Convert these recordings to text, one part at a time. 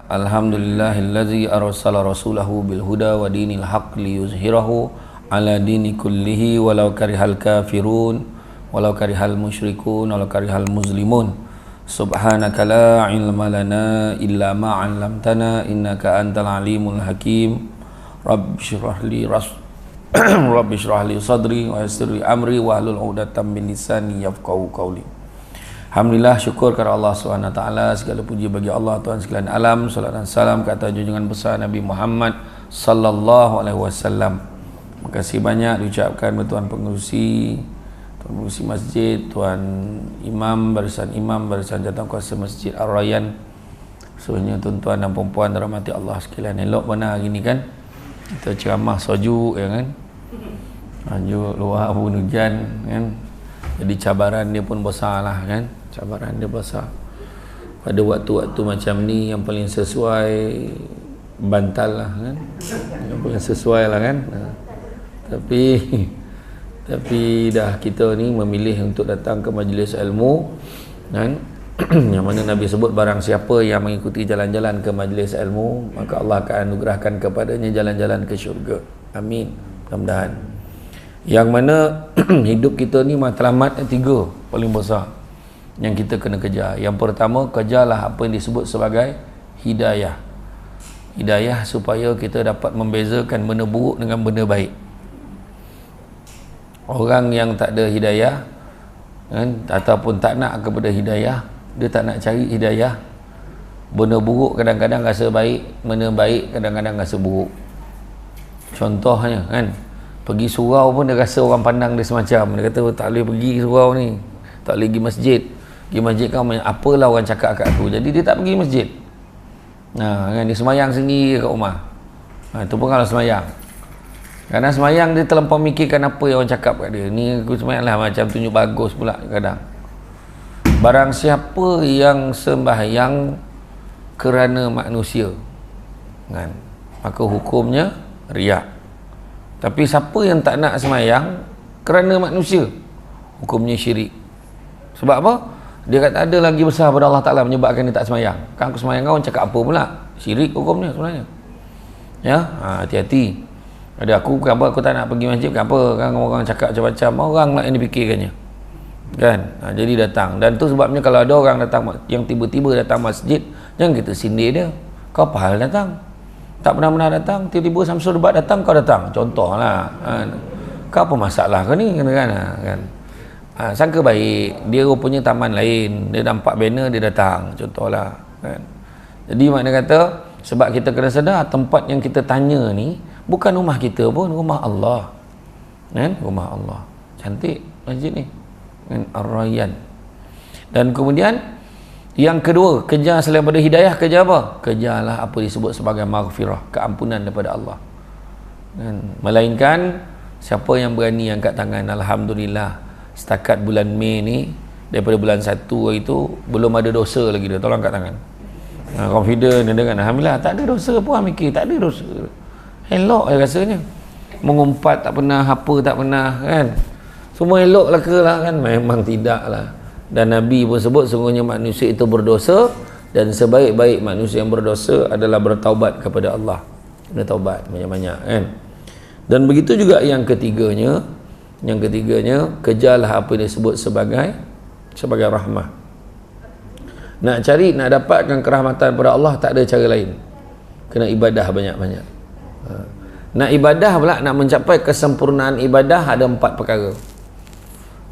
Alhamdulillahillazi arsala rasulahu bil huda wa dinil haqq liyuzhirahu ala dini kullihi walau karihal kafirun walau karihal musyrikun walau karihal muslimun. Subhanaka la ilma lana illa ma 'allamtana innaka antal alimul hakim. Rabbi shrah li Rabbi shrah li sadri wa yassir li amri wa hlul 'uqdatam min lisani yafqahu qawli. Alhamdulillah, syukur kepada Allah SWT. Segala puji bagi Allah Tuhan sekalian alam. Salat dan salam ke atas junjungan besar Nabi Muhammad sallallahu alaihi wasallam. Terima kasih banyak diucapkan kepada tuan pengerusi masjid, tuan imam, barisan jawatan kuasa Masjid Ar-Rayyan, sebenarnya tuan-tuan dan puan-puan dirahmati Allah sekalian. Elok benar hari ni kan, kita ceramah sejuk ya kan, sejuk luar pun hujan kan, jadi cabaran dia pun besar lah kan, cabaran dia besar. Pada waktu-waktu macam ni yang paling sesuai bantal lah kan, yang paling sesuai lah kan. Tapi dah kita ni memilih untuk datang ke majlis ilmu kan, yang mana Nabi sebut barang siapa yang mengikuti jalan-jalan ke majlis ilmu maka Allah akan anugerahkan kepadanya jalan-jalan ke syurga. Amin, mudah-mudahan. Yang mana hidup kita ni matlamat tiga paling besar yang kita kena kejar. Yang pertama, kejarlah apa yang disebut sebagai hidayah. Hidayah supaya kita dapat membezakan benda buruk dengan benda baik. Orang yang tak ada hidayah kan, ataupun tak nak kepada hidayah, dia tak nak cari hidayah, benda buruk kadang-kadang rasa baik, benda baik kadang-kadang rasa buruk. Contohnya kan, pergi surau pun dia rasa orang pandang dia semacam, dia kata tak boleh pergi surau ni, tak boleh pergi masjid. Pergi masjid kau apalah orang cakap kat aku, jadi dia tak pergi masjid. Kan, dia semayang sendiri kat rumah. Itu pun kalau semayang, kerana semayang dia terlampau mikirkan apa yang orang cakap kat dia. Ni aku semayang lah macam tunjuk bagus pula kadang. Barang siapa yang sembahyang kerana manusia kan, maka hukumnya riak. Tapi siapa yang tak nak semayang kerana manusia, hukumnya syirik. Sebab apa? Dia kata ada lagi besar pada Allah Ta'ala menyebabkan dia tak semayang. Kan aku semayang kau cakap apa pula? Syirik hukumnya sebenarnya. Ya, hati-hati. Ada aku kenapa aku tak nak pergi masjid, kenapa kan orang cakap macam-macam, orang lah yang dipikirkannya kan. Jadi datang, dan tu sebabnya kalau ada orang datang yang tiba-tiba datang masjid, jangan kita sindir dia. Kau apa hal datang? Tak pernah datang, tiba-tiba Samsul Debat datang, kau datang, contohlah kan. Kau apa masalah kau ni kan. Sangka baik, dia rupanya taman lain, dia nampak banner dia datang, contohlah kan. Jadi makna kata, sebab kita kena sedar tempat yang kita tanya ni bukan rumah kita pun, rumah Allah kan, rumah Allah. Cantik masjid ni kan, Ar-Rayyan. Dan kemudian yang kedua, kejar selain pada hidayah, kejar apa? Kejarlah apa disebut sebagai maghfirah, keampunan daripada Allah kan. Melainkan siapa yang berani angkat tangan, alhamdulillah setakat bulan Mei ni, daripada bulan 1 itu belum ada dosa lagi dia, tolong angkat tangan. Confident dia dengan alhamdulillah tak ada dosa pun, mikir tak ada dosa, elok rasanya. Mengumpat tak pernah, apa tak pernah kan, semua elok lah ke lah kan. Memang tidak lah. Dan Nabi pun sebut sungguhnya manusia itu berdosa, dan sebaik-baik manusia yang berdosa adalah bertaubat kepada Allah. Bertaubat banyak-banyak kan. Dan begitu juga yang ketiganya, kejarlah apa yang disebut sebagai rahmah. Nak dapatkan kerahmatan pada Allah tak ada cara lain, kena ibadah banyak-banyak. Nak ibadah pula, nak mencapai kesempurnaan ibadah ada 4 perkara.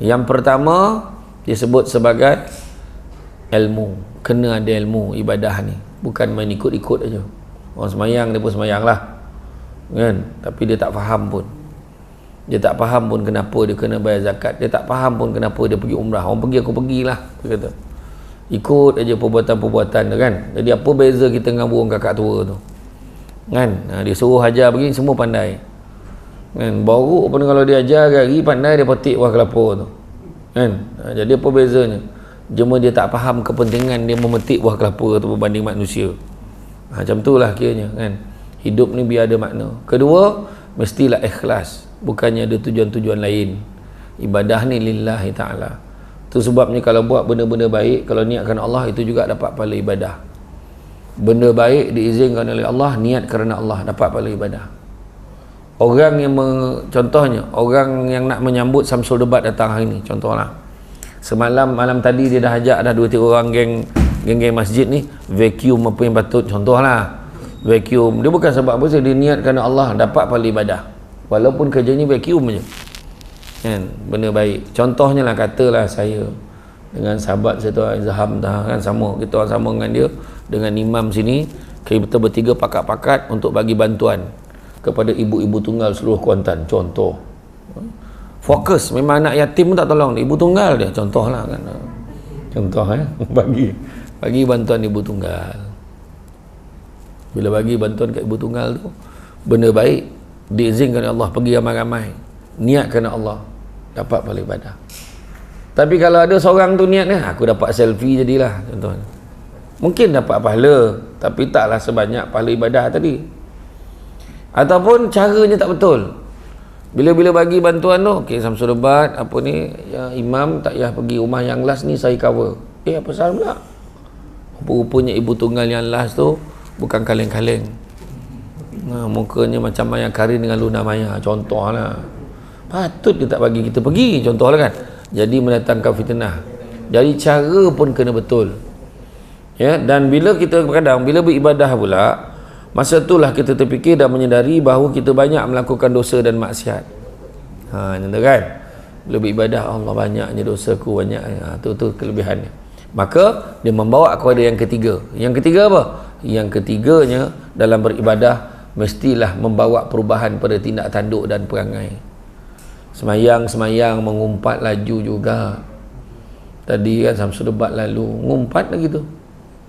Yang pertama disebut sebagai ilmu. Kena ada ilmu ibadah ni, bukan main ikut-ikut aja. Orang semayang dia pun semayang lah kan, tapi dia tak faham pun. Dia tak faham pun kenapa dia kena bayar zakat. Dia tak faham pun kenapa dia pergi umrah. Orang pergi, aku pergilah, dia kata. Ikut aja perbuatan-perbuatan tu kan. Jadi apa beza kita dengan burung kakak tua tu kan. Dia suruh ajar begini, semua pandai kan. Baru pun kalau dia ajar hari pandai dia petik buah kelapa tu kan. Jadi apa bezanya? Cuma dia tak faham kepentingan dia memetik buah kelapa tu berbanding manusia. Macam tu lah kiranya kan. Hidup ni biar ada makna. Kedua, mestilah ikhlas, bukannya ada tujuan-tujuan lain. Ibadah ni lillahi ta'ala. Itu sebabnya kalau buat benda-benda baik, kalau niatkan Allah, itu juga dapat pahala ibadah. benda baik diizinkan oleh Allah, niat kerana Allah, dapat pahala ibadah. Orang yang contohnya orang yang nak menyambut Samsul Debat datang hari ni, contohlah malam tadi dia dah ajak dah 2-3 orang geng masjid ni vacuum apa yang patut, contohlah vacuum, dia bukan sebab apa, dia niat kerana Allah, dapat pahala ibadah walaupun kerjanya vacuum je kan, benda baik. Contohnya lah, katalah saya dengan sahabat saya tu Zaham kan, sama kita orang sama dengan dia, dengan imam sini, kita bertiga pakat-pakat untuk bagi bantuan kepada ibu-ibu tunggal seluruh Kuantan, contoh. Fokus, memang anak yatim pun tak tolong, ibu tunggal dia, contohlah kan. Contoh bagi bantuan ibu tunggal. Bila bagi bantuan kat ibu tunggal tu, benda baik diizinkan oleh Allah, pergi ramai-ramai, niat kerana Allah, dapat pahala ibadah. Tapi kalau ada seorang tu niatnya, aku dapat selfie jadilah, contohnya, mungkin dapat pahala, tapi taklah sebanyak pahala ibadah tadi. Ataupun caranya tak betul. Bila-bila bagi bantuan tu, okey, Samsul Debat apa ni, ya, imam tak payah pergi rumah yang last ni, saya cover. Apa pasal pula? Rupanya ibu tunggal yang last tu bukan kaleng-kaleng. Mukanya macam Maya Karin dengan Luna Maya, contohlah. Patut dia tak bagi kita pergi, contohlah kan. Jadi mendatangkan fitnah. Jadi cara pun kena betul. Ya, dan bila kita kadang bila beribadah pula, masa itulah kita terfikir dan menyedari bahawa kita banyak melakukan dosa dan maksiat. Contoh kan, bila beribadah, Allah banyaknya dosaku, banyak. Tu kelebihannya. Maka dia membawa kepada yang ketiga. Yang ketiga apa? Yang ketiganya dalam beribadah mestilah membawa perubahan pada tindak tanduk dan perangai. Semayang mengumpat laju juga. Tadi kan Samsul Debat lalu ngumpat lagi tu,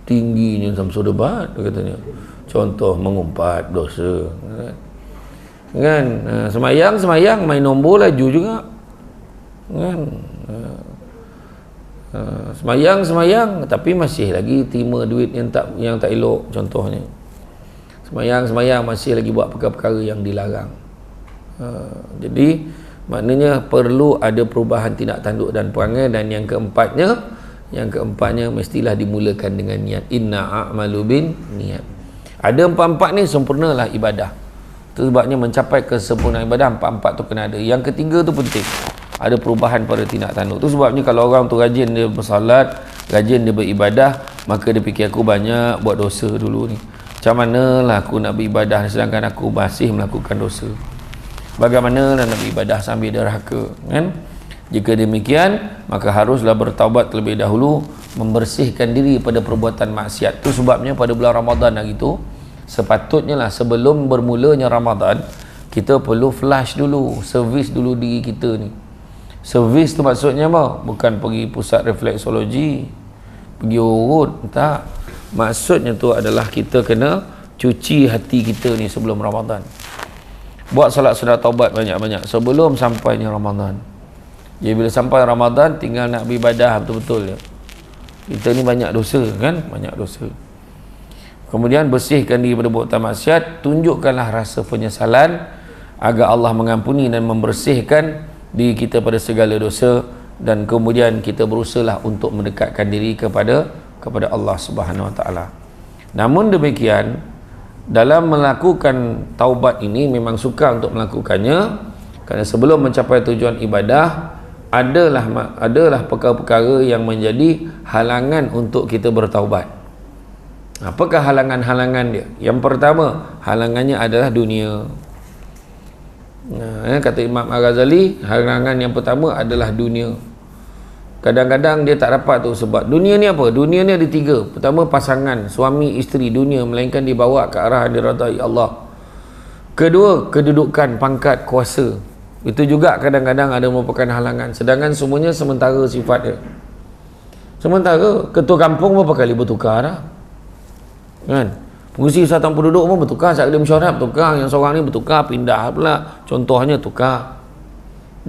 tingginya Samsul Debat katanya, contoh mengumpat dosa kan. Semayang main nombor laju juga kan. Semayang tapi masih lagi terima duit yang tak elok, contohnya. Semayang masih lagi buat perkara-perkara yang dilarang. Jadi maknanya perlu ada perubahan tindak tanduk dan perangai. Dan yang keempatnya mestilah dimulakan dengan niat. Inna a'malu bin niat. Ada empat-empat ni sempurnalah ibadah. Itu sebabnya mencapai kesempurnaan ibadah, empat-empat tu kena ada. Yang ketiga tu penting, ada perubahan pada tindak tanduk. Itu sebabnya kalau orang tu rajin dia bersalat, rajin dia beribadah, maka dia fikir aku banyak buat dosa dulu ni, macam manalah aku nak beribadah sedangkan aku masih melakukan dosa. Bagaimana nak beribadah sambil derhaka kan? Jika demikian, maka haruslah bertaubat terlebih dahulu, membersihkan diri pada perbuatan maksiat. Itu sebabnya pada bulan Ramadan hari itu, sepatutnya lah sebelum bermulanya Ramadan, kita perlu flush dulu, servis dulu diri kita ni. Servis tu maksudnya apa? Bukan pergi pusat refleksologi, pergi urut, tak. Maksudnya tu adalah kita kena cuci hati kita ni sebelum Ramadan. Buat solat sunat taubat banyak-banyak sebelum sampainya Ramadan. Jadi bila sampai Ramadan, tinggal nak beribadah betul-betul je. Kita ni banyak dosa kan, banyak dosa. Kemudian bersihkan diri pada perbuatan maksiat, tunjukkanlah rasa penyesalan agar Allah mengampuni dan membersihkan diri kita pada segala dosa, dan kemudian kita berusahalah untuk mendekatkan diri kepada Allah Subhanahu Wa Taala. Namun demikian, dalam melakukan taubat ini memang sukar untuk melakukannya, kerana sebelum mencapai tujuan ibadah adalah perkara-perkara yang menjadi halangan untuk kita bertaubat. Apakah halangan-halangan dia? Yang pertama, halangannya adalah dunia. Kata Imam Al-Ghazali, halangan yang pertama adalah dunia. Kadang-kadang dia tak dapat tu sebab dunia ni apa? Dunia ni ada 3. Pertama, pasangan, suami, isteri, dunia, melainkan dibawa ke arah diridai Allah. Kedua, kedudukan, pangkat, kuasa. Itu juga kadang-kadang ada merupakan halangan. Sedangkan semuanya sementara sifat dia. Sementara, ketua kampung berapa kali bertukar dah. Kan? Pengurusi usaha penduduk pun bertukar, sekali mesyuarat bertukar, yang seorang ni bertukar, pindah pula, contohnya tukar.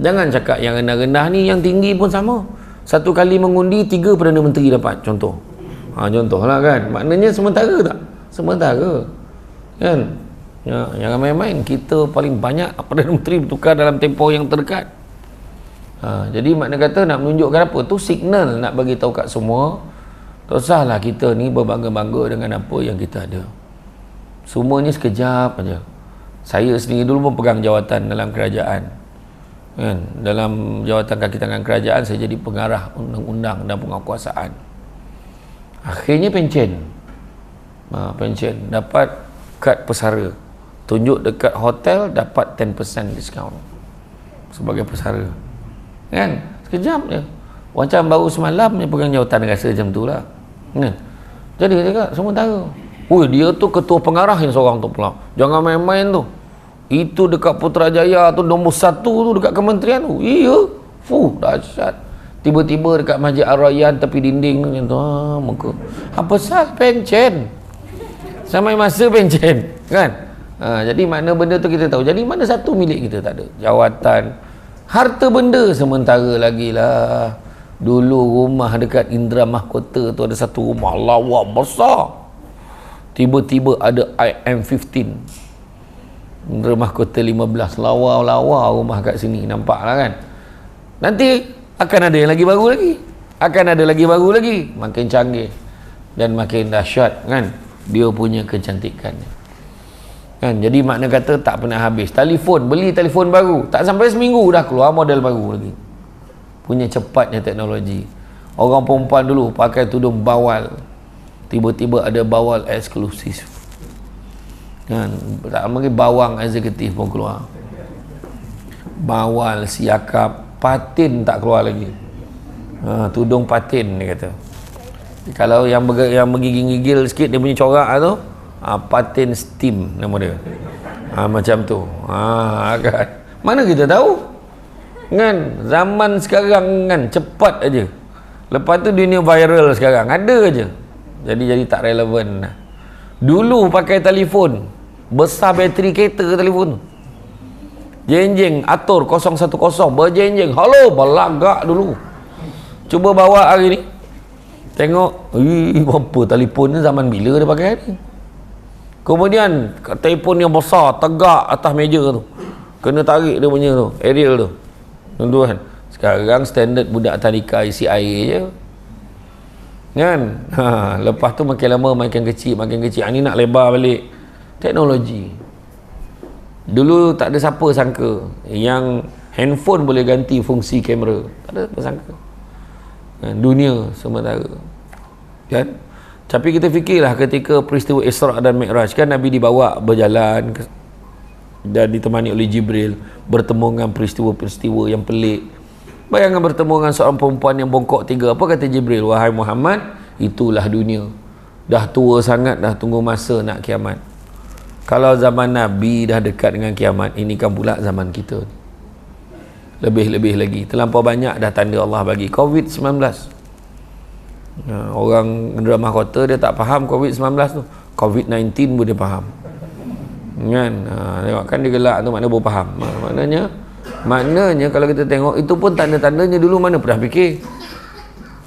Jangan cakap yang rendah-rendah ni, yang tinggi pun sama. Satu kali mengundi 3 Perdana Menteri dapat, contoh. Contohlah kan, maknanya sementara tak? Sementara kan? Jangan main-main, kita paling banyak Perdana Menteri bertukar dalam tempoh yang terdekat. Jadi makna kata nak menunjukkan apa? Tu signal nak bagi tahu kat semua Tak usahlah kita ni berbangga-bangga dengan apa yang kita ada. Semuanya sekejap aja. Saya sendiri dulu pun pegang jawatan dalam kerajaan, kan? Dalam jawatan kaki tangan kerajaan saya jadi pengarah undang-undang dan penguasaan. Akhirnya pencen, dapat kad pesara, tunjuk dekat hotel dapat 10% diskaun sebagai pesara, kan? Sekejap je. Macam baru semalam dia pegang jawatan, rasa macam tu lah, kan? Jadi dia cakap semua tahu, dia tu ketua pengarah yang seorang tu pula, jangan main-main tu. Itu dekat Putrajaya tu nombor 1 tu dekat kementerian tu. Iya, dahsyat. Tiba-tiba dekat Masjid Ar-Rayyan tepi dinding tu macam tu, muka apa sal pencen sampai masa pencen, kan? Jadi mana benda tu kita tahu. Jadi mana satu milik kita tak ada, jawatan, harta benda sementara lagi lah. Dulu rumah dekat Indra Mahkota tu ada satu rumah lawa besar, tiba-tiba ada IM15 Rumah Kota 15, lawa-lawa rumah kat sini, nampak lah kan? Nanti akan ada yang lagi baru lagi, akan ada lagi baru lagi, makin canggih dan makin dahsyat, kan? Dia punya kecantikannya, kan? Jadi makna kata tak pernah habis. Telefon, beli telefon baru, tak sampai seminggu dah keluar model baru lagi. Punya cepatnya teknologi. Orang perempuan dulu pakai tudung bawal, tiba-tiba ada bawal eksklusif, kan? Tak lagi bawang eksekutif pun keluar, bawal siakap, patin tak keluar lagi. Tudung patin dia kata. Kalau yang menggigil-gigil sikit dia punya corak tu, patin steam nama dia. Macam tu. Kan? Mana kita tahu, kan? Zaman sekarang kan cepat aja. Lepas tu dunia viral sekarang ada aja. Jadi tak relevan. Dulu pakai telefon besar bateri kereta telefon tu, jeng-jeng atur 010 berjeng-jeng, halo, belagak dulu. Cuba bawa hari ni, tengok apa telefon ni zaman bila dia pakai ni. Kemudian telefon yang besar tegak atas meja tu, kena tarik dia punya tu aerial tu, tuan-tuan. Sekarang standard budak tadika isi air je, kan? Lepas tu makin lama makin kecil. Ni nak lebar balik teknologi. Dulu tak ada siapa sangka yang handphone boleh ganti fungsi kamera, tak ada siapa sangka, kan? Dunia sementara, kan? Tapi kita fikirlah ketika peristiwa Isra dan Mi'raj, kan Nabi dibawa berjalan dan ditemani oleh Jibril, bertemu dengan peristiwa-peristiwa yang pelik. Bayangkan bertemu dengan seorang perempuan yang bongkok 3. Apa kata Jibril? Wahai Muhammad, itulah dunia, dah tua sangat, dah tunggu masa nak kiamat. Kalau zaman Nabi dah dekat dengan kiamat, ini kan pula zaman kita. Lebih-lebih lagi, terlampau banyak dah tanda Allah bagi. COVID-19, orang Indra Mahkota dia tak faham COVID-19 tu, COVID-19 pun dia faham, kan? Tengok kan dia gelak tu, makna baru faham. Maknanya kalau kita tengok, itu pun tanda-tandanya dulu mana pernah fikir,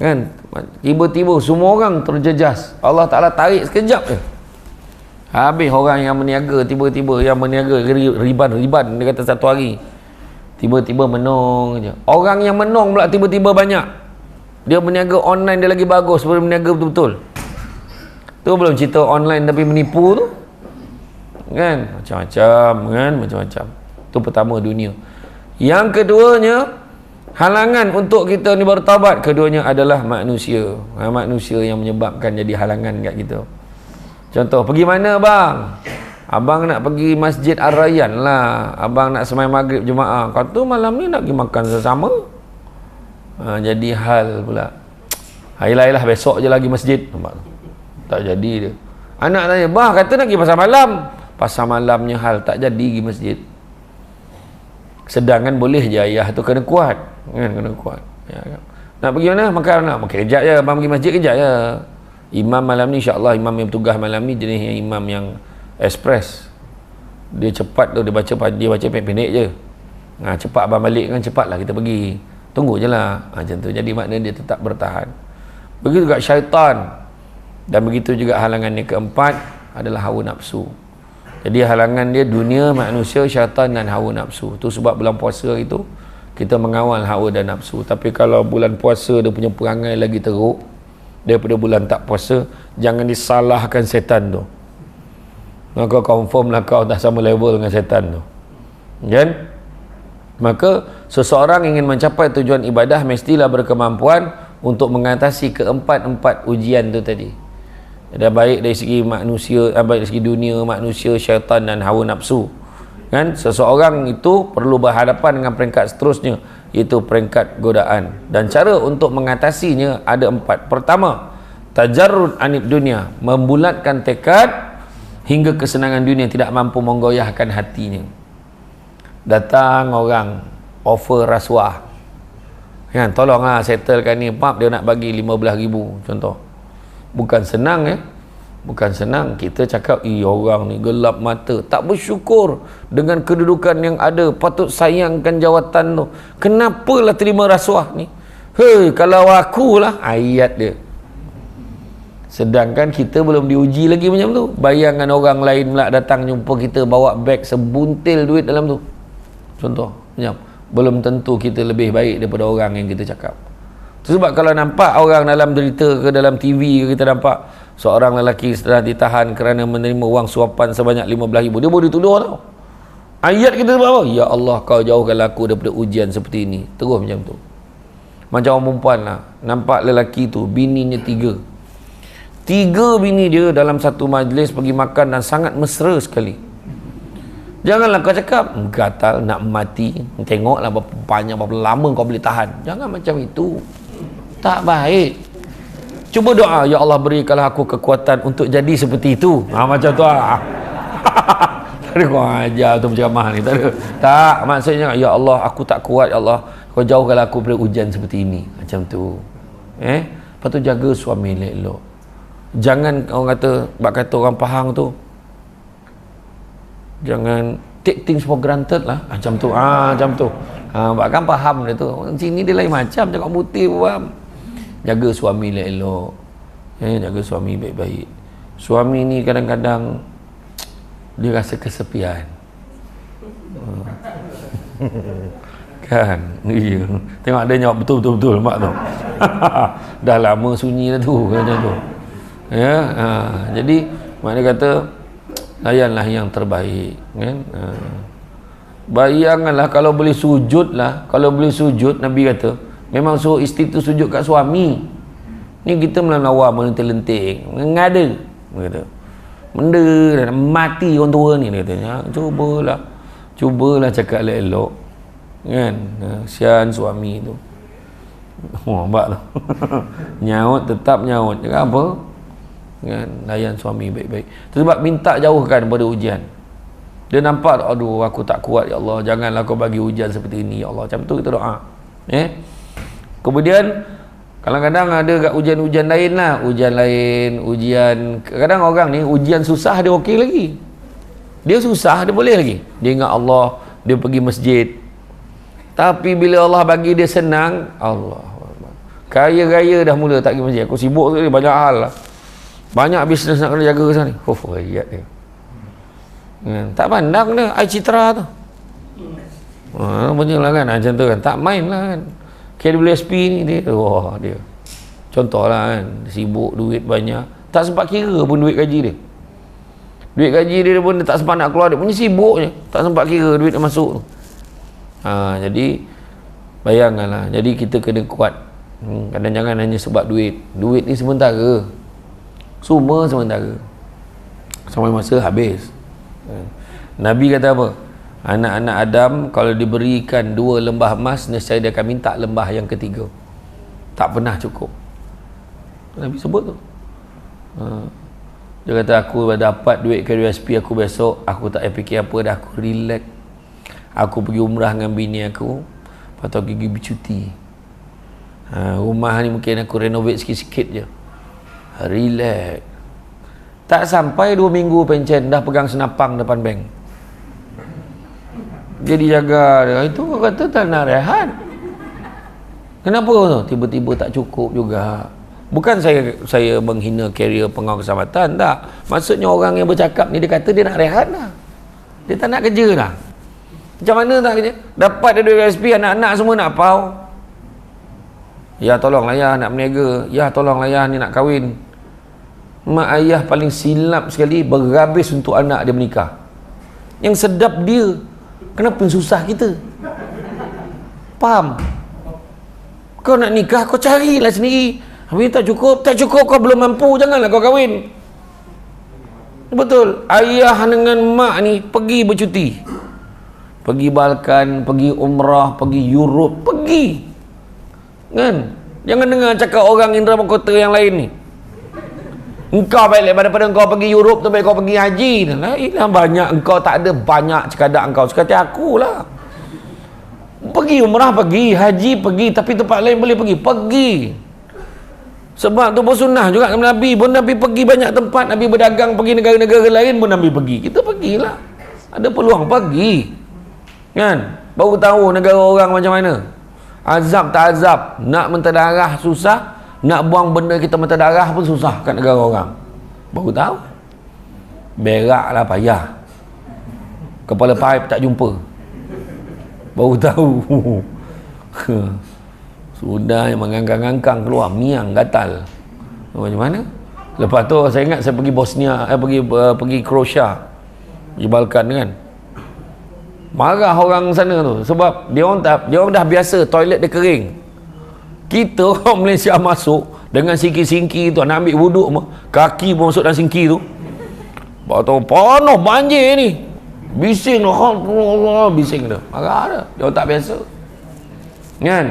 kan? Tiba-tiba semua orang terjejas, Allah Ta'ala tarik sekejap je, habis orang yang meniaga, tiba-tiba yang meniaga riban dia kata satu hari tiba-tiba menong je. Orang yang menong pula tiba-tiba banyak. Dia meniaga online dia lagi bagus daripada meniaga betul-betul. Tu belum cerita online tapi menipu tu, kan? Macam-macam, kan? Macam-macam. Tu pertama, dunia. Yang keduanya, halangan untuk kita ni bertaubat. Keduanya adalah manusia. Manusia yang menyebabkan jadi halangan kat kita. Contoh, pergi mana bang? Abang nak pergi Masjid Ar-Rayyan lah. Abang nak semai maghrib Jumaat. Kata malam ni nak pergi makan sesama. Jadi hal pula. Ayolah besok je lagi masjid. Tak jadi dia. Anak tanya, bah kata nak pergi pasar malam. Pasar malamnya hal, tak jadi pergi masjid. Sedangkan boleh je ayah tu kena kuat, kan? Kena kuat. Ya, kan? Nak pergi mana? Makan kejap je. Abang pergi masjid kejap je. Imam malam ni insya-Allah, imam yang bertugas malam ni jenis yang imam yang express. Dia cepat tu, dia baca pendek-pendek je. Cepat abang balik kan, cepatlah kita pergi. Tunggu je lah. Macam tu. Jadi maknanya dia tetap bertahan. Begitu juga syaitan. Dan begitu juga halangan yang keempat adalah hawa nafsu. Jadi halangan dia dunia, manusia, syaitan dan hawa nafsu. Tu sebab bulan puasa itu kita mengawal hawa dan nafsu. Tapi kalau bulan puasa dia punya perangai lagi teruk, daripada bulan tak puasa, jangan disalahkan setan tu. Maka confirm lah kau dah sama level dengan setan tu, kan? Maka seseorang ingin mencapai tujuan ibadah mestilah berkemampuan untuk mengatasi keempat-empat ujian tu tadi. Ada baik dari segi manusia, baik dari segi dunia, manusia, syaitan dan hawa nafsu, kan? Seseorang itu perlu berhadapan dengan peringkat seterusnya, iaitu peringkat godaan, dan cara untuk mengatasinya ada 4. Pertama, tajarrud anid dunia, membulatkan tekad hingga kesenangan dunia tidak mampu menggoyahkan hatinya. Datang orang offer rasuah, kan, tolonglah settlekan ni, maaf dia nak bagi 15,000 contoh. Bukan senang, bukan senang. Kita cakap, orang ni gelap mata, tak bersyukur dengan kedudukan yang ada, patut sayangkan jawatan tu, kenapalah terima rasuah ni. Hei, kalau akulah, ayat dia. Sedangkan kita belum diuji lagi macam tu. Bayangkan orang lain pula datang jumpa kita bawa beg sebuntil duit dalam tu, contoh macam, belum tentu kita lebih baik daripada orang yang kita cakap. Sebab kalau nampak orang dalam berita ke dalam TV ke, kita nampak seorang lelaki setelah ditahan kerana menerima wang suapan sebanyak 15,000, dia boleh dituduh tau. Ayat kita apa? Ya Allah, kau jauhkan aku daripada ujian seperti ini. Terus macam tu. Macam orang perempuan lah, nampak lelaki tu bininya 3 bini dia dalam satu majlis pergi makan dan sangat mesra sekali. Janganlah kau cakap gatal nak mati, tengoklah berapa banyak, berapa lama kau boleh tahan. Jangan macam itu, tak baik. Cuba doa, ya Allah berikanlah aku kekuatan untuk jadi seperti itu. Macam tu lah. Tak ada kau ajar tu berceramah ni, tak ada. Tak, maksudnya ya Allah aku tak kuat, ya Allah kau jauhkanlah aku dari ujian seperti ini. Macam tu. Lepas tu jaga suami elok-elok. Jangan orang kata orang Pahang tu, jangan take things for granted lah. Macam tu. Macam tu. Bahkan faham dia tu. Orang sini dia lain macam, cakap putih faham. Jaga suami elok-elok. Jaga suami baik-baik. Suami ni kadang-kadang dia rasa kesepian. Kan? Iya. Tengok dia jawab betul-betul mak tu. Dah lama sunyi dah tu macam tu. Jadi maknanya kata layanlah yang terbaik, kan? Bayangkanlah kalau boleh sujud lah, kalau boleh sujud, Nabi kata memang suruh isteri tu sujud kat suami. Ni kita melawar melenting-lenting, ngada kata benda dah mati orang tua ni, dia katanya. Cubalah cakap elok-elok, kan? Sian suami tu. Nampak tu. Nyaut, tetap nyaut. Cakap apa? Kan, layan suami baik-baik. Sebab minta jauhkan daripada ujian. Dia nampak, aduh aku tak kuat ya Allah, janganlah kau bagi ujian seperti ini ya Allah. Macam tu kita doa. Kemudian kadang-kadang ada kat ujian-ujian lain lah, ujian kadang orang ni ujian susah dia okey lagi. Dia susah dia boleh lagi. Dia ingat Allah, dia pergi masjid. Tapi bila Allah bagi dia senang, Allah kaya-kaya dah mula tak pergi masjid. Aku sibuk sekali, banyak hal lah, banyak bisnes nak kena jaga sana ni. Ayat dia. Tak pandang dia ai citra tu. Macam lah kan, macam tu kan, tak main lah kan. KWSP ni dia, dia contohlah kan, sibuk, duit banyak, tak sempat kira pun duit gaji dia. Duit gaji dia pun dia tak sempat nak keluar, dia punya sibuk je, tak sempat kira duit yang masuk tu. Jadi bayangkanlah, jadi kita kena kuat. Kadang jangan hanya sebab duit ni sementara, semua sementara, sampai masa habis. Nabi kata apa? Anak-anak Adam kalau diberikan 2 lembah emas, nescaya dia akan minta lembah yang ketiga, tak pernah cukup. Nabi sebut tu. Dia kata aku dapat duit KWSP aku besok, aku tak payah fikir apa dah, aku relax. Aku pergi umrah dengan bini aku, lepas tu aku pergi bercuti. Rumah ni mungkin aku renovate sikit-sikit je, relax. Tak sampai 2 minggu pencen dah pegang senapang depan bank. Jadi jaga dia. Itu orang kata tak nak rehat. Kenapa tu? Tiba-tiba tak cukup juga. Bukan saya menghina karier pengawal keselamatan, tak. Maksudnya orang yang bercakap ni dia kata dia nak rehat lah. Dia tak nak kerja lah. Macam mana tak kerja? Dapat dia duit SP, anak-anak semua nak pau. Ya tolonglah ya nak berniaga, ya tolonglah ya ni nak kahwin. Mak ayah paling silap sekali berhabis untuk anak dia menikah. Yang sedap dia, kenapa yang susah kita? Faham? Kau nak nikah, kau carilah sendiri. Habis tak cukup kau belum mampu, janganlah kau kahwin. Betul. Ayah dengan mak ni pergi bercuti, pergi Balkan, pergi umrah, pergi Europe, pergi kan. Jangan dengar cakap orang Indra Mahkota yang lain ni, engkau baik daripada engkau pergi Europe tu baik kau pergi haji. Lah banyak engkau tak ada banyak cekadak engkau sekali aku lah. Pergi umrah pergi, haji pergi, tapi tempat lain boleh pergi. Sebab tu pun sunnah juga Nabi pun, Nabi pergi banyak tempat, Nabi berdagang pergi negara-negara lain pun Nabi pergi. Kita pergilah, ada peluang pergi kan. Baru tahu negara orang macam mana, azab tak azab, nak menterdarah susah, nak buang benda kita menterdarah pun susah kat negara orang. Baru tahu. Berak lah payah, kepala paip tak jumpa, baru tahu. Sudah yang mengangkang-angkang keluar miang gatal. Macam mana? Lepas tu saya ingat saya pergi Bosnia, pergi Croatia, di Balkan kan. Marah orang sana tu sebab dia orang dah biasa toilet dia kering. Kita orang Malaysia masuk dengan singki-singki tu, nak ambil wuduk kaki pun masuk dalam singki tu. Baru tahu penuh banjir ni. Bising dah, bising dah. Marah dah. Dia orang tak biasa. Kan?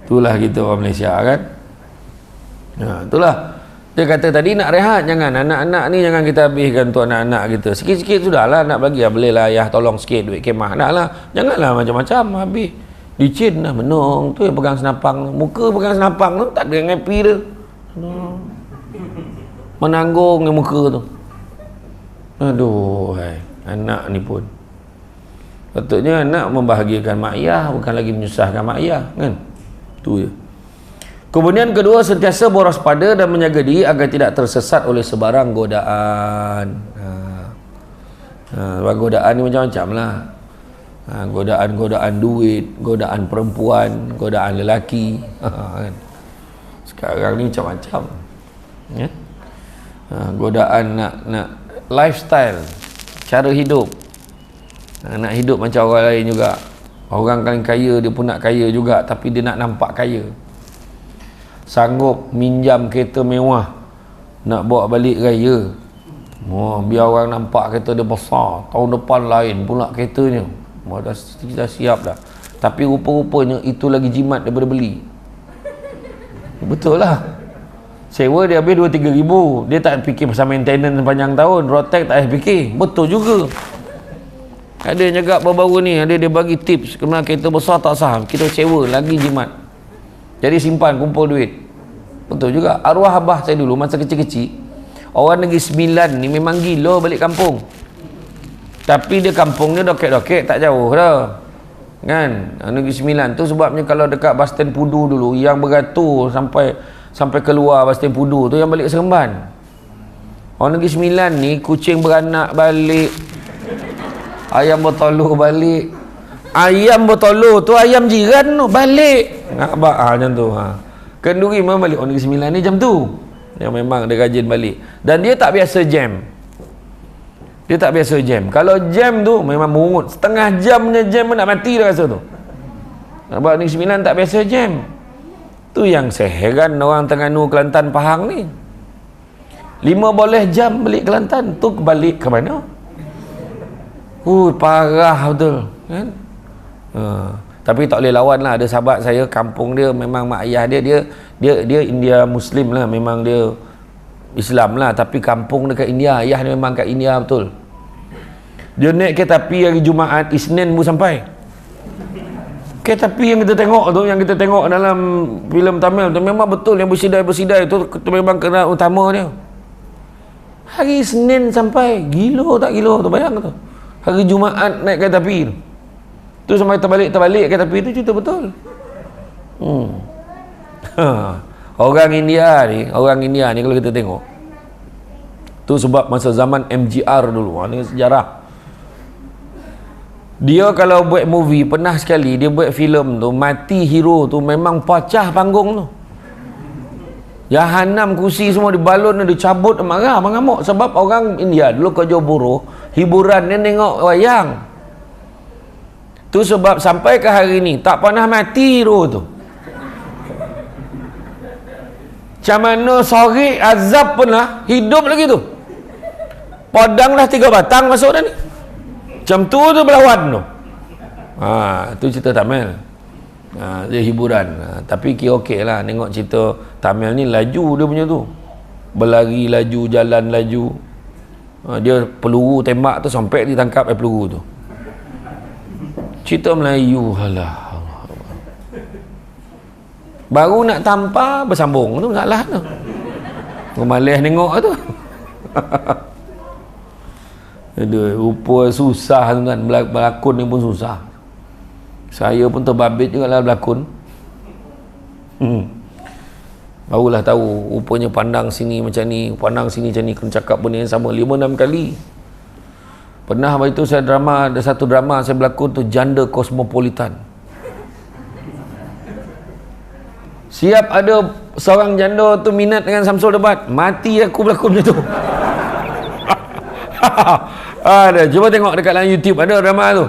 Itulah kita orang Malaysia kan. Itulah. Dia kata tadi nak rehat, jangan. Anak-anak ni jangan kita habiskan untuk anak-anak kita. Sikit-sikit sudahlah, nak bagi bolehlah ayah tolong sikit duit kemah. Dah lah. Janganlah macam-macam habis. Licin dah menung tu yang pegang senapang. Muka pegang senapang tu tak ada happy dia. Menanggung yang muka tu. Aduh, anak ni pun. Patutnya anak membahagiakan mak ayah, bukan lagi menyusahkan mak ayah kan. Tu je. Kemudian kedua, sentiasa berwaspada dan menjaga diri agar tidak tersesat oleh sebarang godaan. Godaan ni macam-macam lah. Godaan duit, godaan perempuan, godaan lelaki. Kan? Sekarang ni macam-macam. Ya? Godaan nak lifestyle, cara hidup. Nak hidup macam orang lain juga. Orang kan kaya, dia pun nak kaya juga, tapi dia nak nampak kaya. Sanggup minjam kereta mewah nak bawa balik raya. Biar orang nampak kereta dia besar. Tahun depan lain pula keretanya. Dah siap dah. Tapi rupa-rupanya itu lagi jimat daripada beli. Betul lah. Sewa dia habis 2-3 ribu. Dia tak fikir pasal maintenance sepanjang tahun. Rotek tak payah fikir. Betul juga. Ada yang cakap baru-baru ni, ada dia bagi tips kena kereta besar tak sah, kita sewa lagi jimat. Jadi simpan, kumpul duit. Betul juga. Arwah abah saya dulu masa kecil-kecil, orang Negeri Sembilan ni memang gila balik kampung. Tapi dia kampungnya dokek-dokek tak jauh dah kan. Negeri Sembilan tu sebabnya kalau dekat bas stand Pudu dulu, yang beratur sampai keluar bas stand Pudu tu yang balik Seremban. Orang Negeri Sembilan ni kucing beranak balik, ayam bertelur balik. Ayam bertelur tu ayam jiran tu balik. Macam tu. Kenduri memang balik. Orang Negeri Sembilan ni jam tu. Yang memang dia rajin balik. Dan dia tak biasa jam. Dia tak biasa jam. Kalau jam tu memang mungut. Setengah jamnya jam nak mati dah rasa tu. Sebab Negeri Sembilan tak biasa jam. Tu yang saya heran orang Terengganu, Kelantan, Pahang ni. 5 boleh jam balik Kelantan. Tu balik ke mana? Parah betul kan? Tapi tak boleh lawan lah. Ada sahabat saya, kampung dia memang mak ayah dia India Muslim lah, memang dia Islam lah, tapi kampung dekat India, ayah dia memang kat India betul. Dia naik kereta api hari Jumaat, Isnin pun sampai. Kereta api yang kita tengok tu, yang kita tengok dalam filem Tamil tu, memang betul yang bersidai tu memang kena utama dia. Hari Isnin sampai. Gila tak gila tu, bayang tu. Hari Jumaat naik kereta api tu sampai terbalik kereta api tu, cerita betul. Orang India ni kalau kita tengok tu sebab masa zaman MGR dulu, ni sejarah. Dia kalau buat movie, pernah sekali dia buat filem tu, mati hero tu memang pecah panggung tu. Jahanam, kursi semua dibalun, dia cabut, marah, mengamuk. Sebab orang India dulu kerja buruh, hiburan dia tengok wayang. Tu sebab sampai ke hari ni tak pernah mati hero tu. Macam mana sore azab pun lah, hidup lagi tu. Padang dah 3 batang masuk dah ni. Macam tu berlawan tu. Tu cerita Tamil. Dia hiburan. Tapi kira okey lah. Tengok cerita Tamil ni laju dia punya tu. Berlari laju, jalan laju. Dia peluru tembak tu sampai ditangkap peluru tu. Cerita Melayu. Alah. Baru nak tampar bersambung tu masalah tu. Malas tengok tu. Aduh, rupa susah kan, berlakon ni pun susah. Saya pun terbabit juga lah berlakon. Barulah tahu rupanya pandang sini macam ni, pandang sini macam ni, kena cakap benda yang sama 5-6 kali. Pernah hari tu saya drama, ada satu drama saya berlakon tu, Janda Kosmopolitan. Siap ada seorang janda tu minat dengan Samsul Debat, mati aku berlakon macam tu. Ada, cuba tengok dekat dalam YouTube ada drama tu.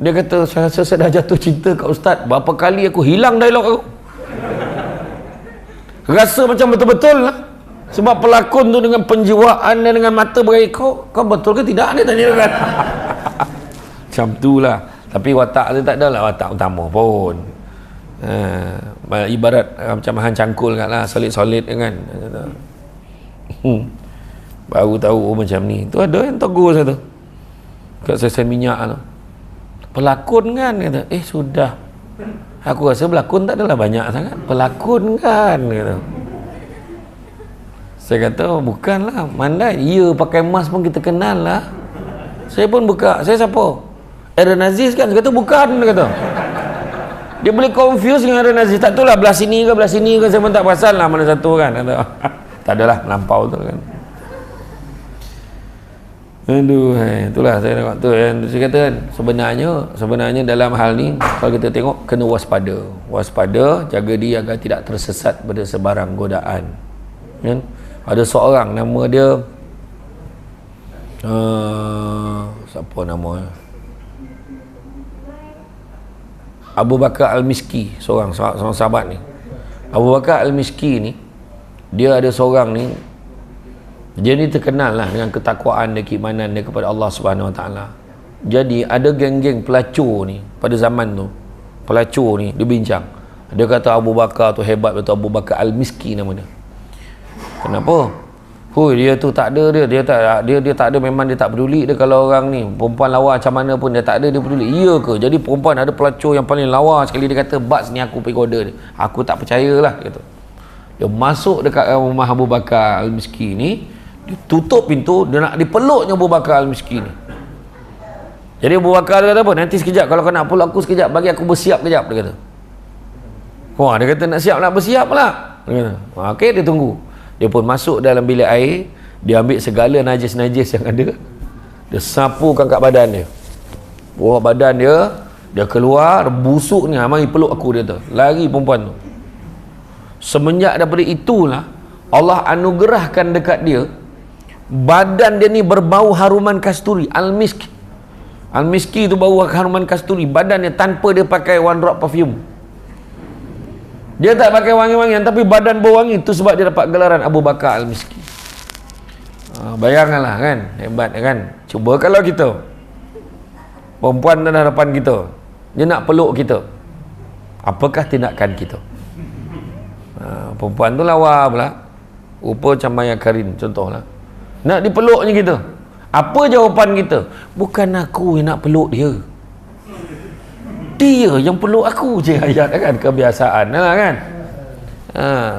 Dia kata, saya rasa saya dah jatuh cinta kat ustaz. Berapa kali aku hilang dialog aku. Rasa macam betul-betul lah. Sebab pelakon tu dengan penjiwaan dan dengan mata berair, kau betul ke tidak? Dia tanya kan. Macam tu lah. Tapi watak dia tak ada lah watak utama pun. Ibarat macam Han Cangkul kan lah, solid-solid kan. Baru tahu macam ni. Tu ada yang tegur saya tu kat sesi minyak tu, pelakon kan, kata. Sudah, aku rasa pelakon tak adalah banyak sangat, pelakon kan, kata. Saya kata bukanlah, mandai ya pakai mask pun kita kenal lah. Saya pun buka, saya siapa? Aaron Aziz kan? Dia kata bukan, dia kata. Dia boleh confuse dengan Aaron Aziz, tak tahu lah belah sini ke saya pun tak perasan lah mana satu kan, kata. Tak adalah melampau tu kan. Aduh, itulah saya tengok tu kan. Saya kata kan, sebenarnya dalam hal ni kalau kita tengok kena waspada, jaga diri agar tidak tersesat pada sebarang godaan. Kan? Ada seorang nama dia siapa nama? Abu Bakar Al-Miski, seorang sahabat ni. Abu Bakar Al-Miski ni, dia ada seorang ni, dia ni terkenal lah dengan ketakwaan dia, keimanan dia kepada Allah Subhanahu Wa Taala. Jadi ada geng-geng pelacur ni pada zaman tu, pelacur ni dia bincang, dia kata Abu Bakar tu hebat betul, Abu Bakar Al-Miski nama dia. Kenapa? Dia tu tak ada, dia tak ada, memang dia tak peduli dia kalau orang ni perempuan lawa macam mana pun dia tak ada, dia peduli. Iya ke? Jadi perempuan ada pelacur yang paling lawa sekali, dia kata bats ni aku pergi order dia. Aku tak percayalah, kata. Dia masuk dekat rumah Abu Bakar Al-Miski ni, dia tutup pintu, dia nak dipeluknya Abu Bakar Al-Miski ni. Jadi Abu Bakar dia kata apa? Nanti sekejap, kalau kau nak peluk aku sekejap, bagi aku bersiap kejap, dia kata. Wah, dia kata nak siap, nak bersiap lah. Dia kata, okey, dia tunggu. Dia pun masuk dalam bilik air, dia ambil segala najis-najis yang ada, dia sapukan kat badan dia. Bawah badan dia, dia keluar, busuk ni, mari peluk aku, dia tu. Lari perempuan tu. Semenjak daripada itulah Allah anugerahkan dekat dia, badan dia ni berbau haruman kasturi, al-misk. Al-miski tu bau haruman kasturi, badan dia tanpa dia pakai one drop perfume. Dia tak pakai wangi-wangian, tapi badan bau wangi. Itu sebab dia dapat gelaran Abu Bakar Al-Miski. Bayangkanlah kan, hebat kan. Cuba kalau kita, perempuan dalam hadapan kita, dia nak peluk kita, apakah tindakan kita? Perempuan tu lawa pula, rupa macam Maya Karin contohlah, nak dipeluknya kita, apa jawapan kita? Bukan aku yang nak peluk dia, dia yang peluk aku je. Ayat kan, kebiasaan lah kan.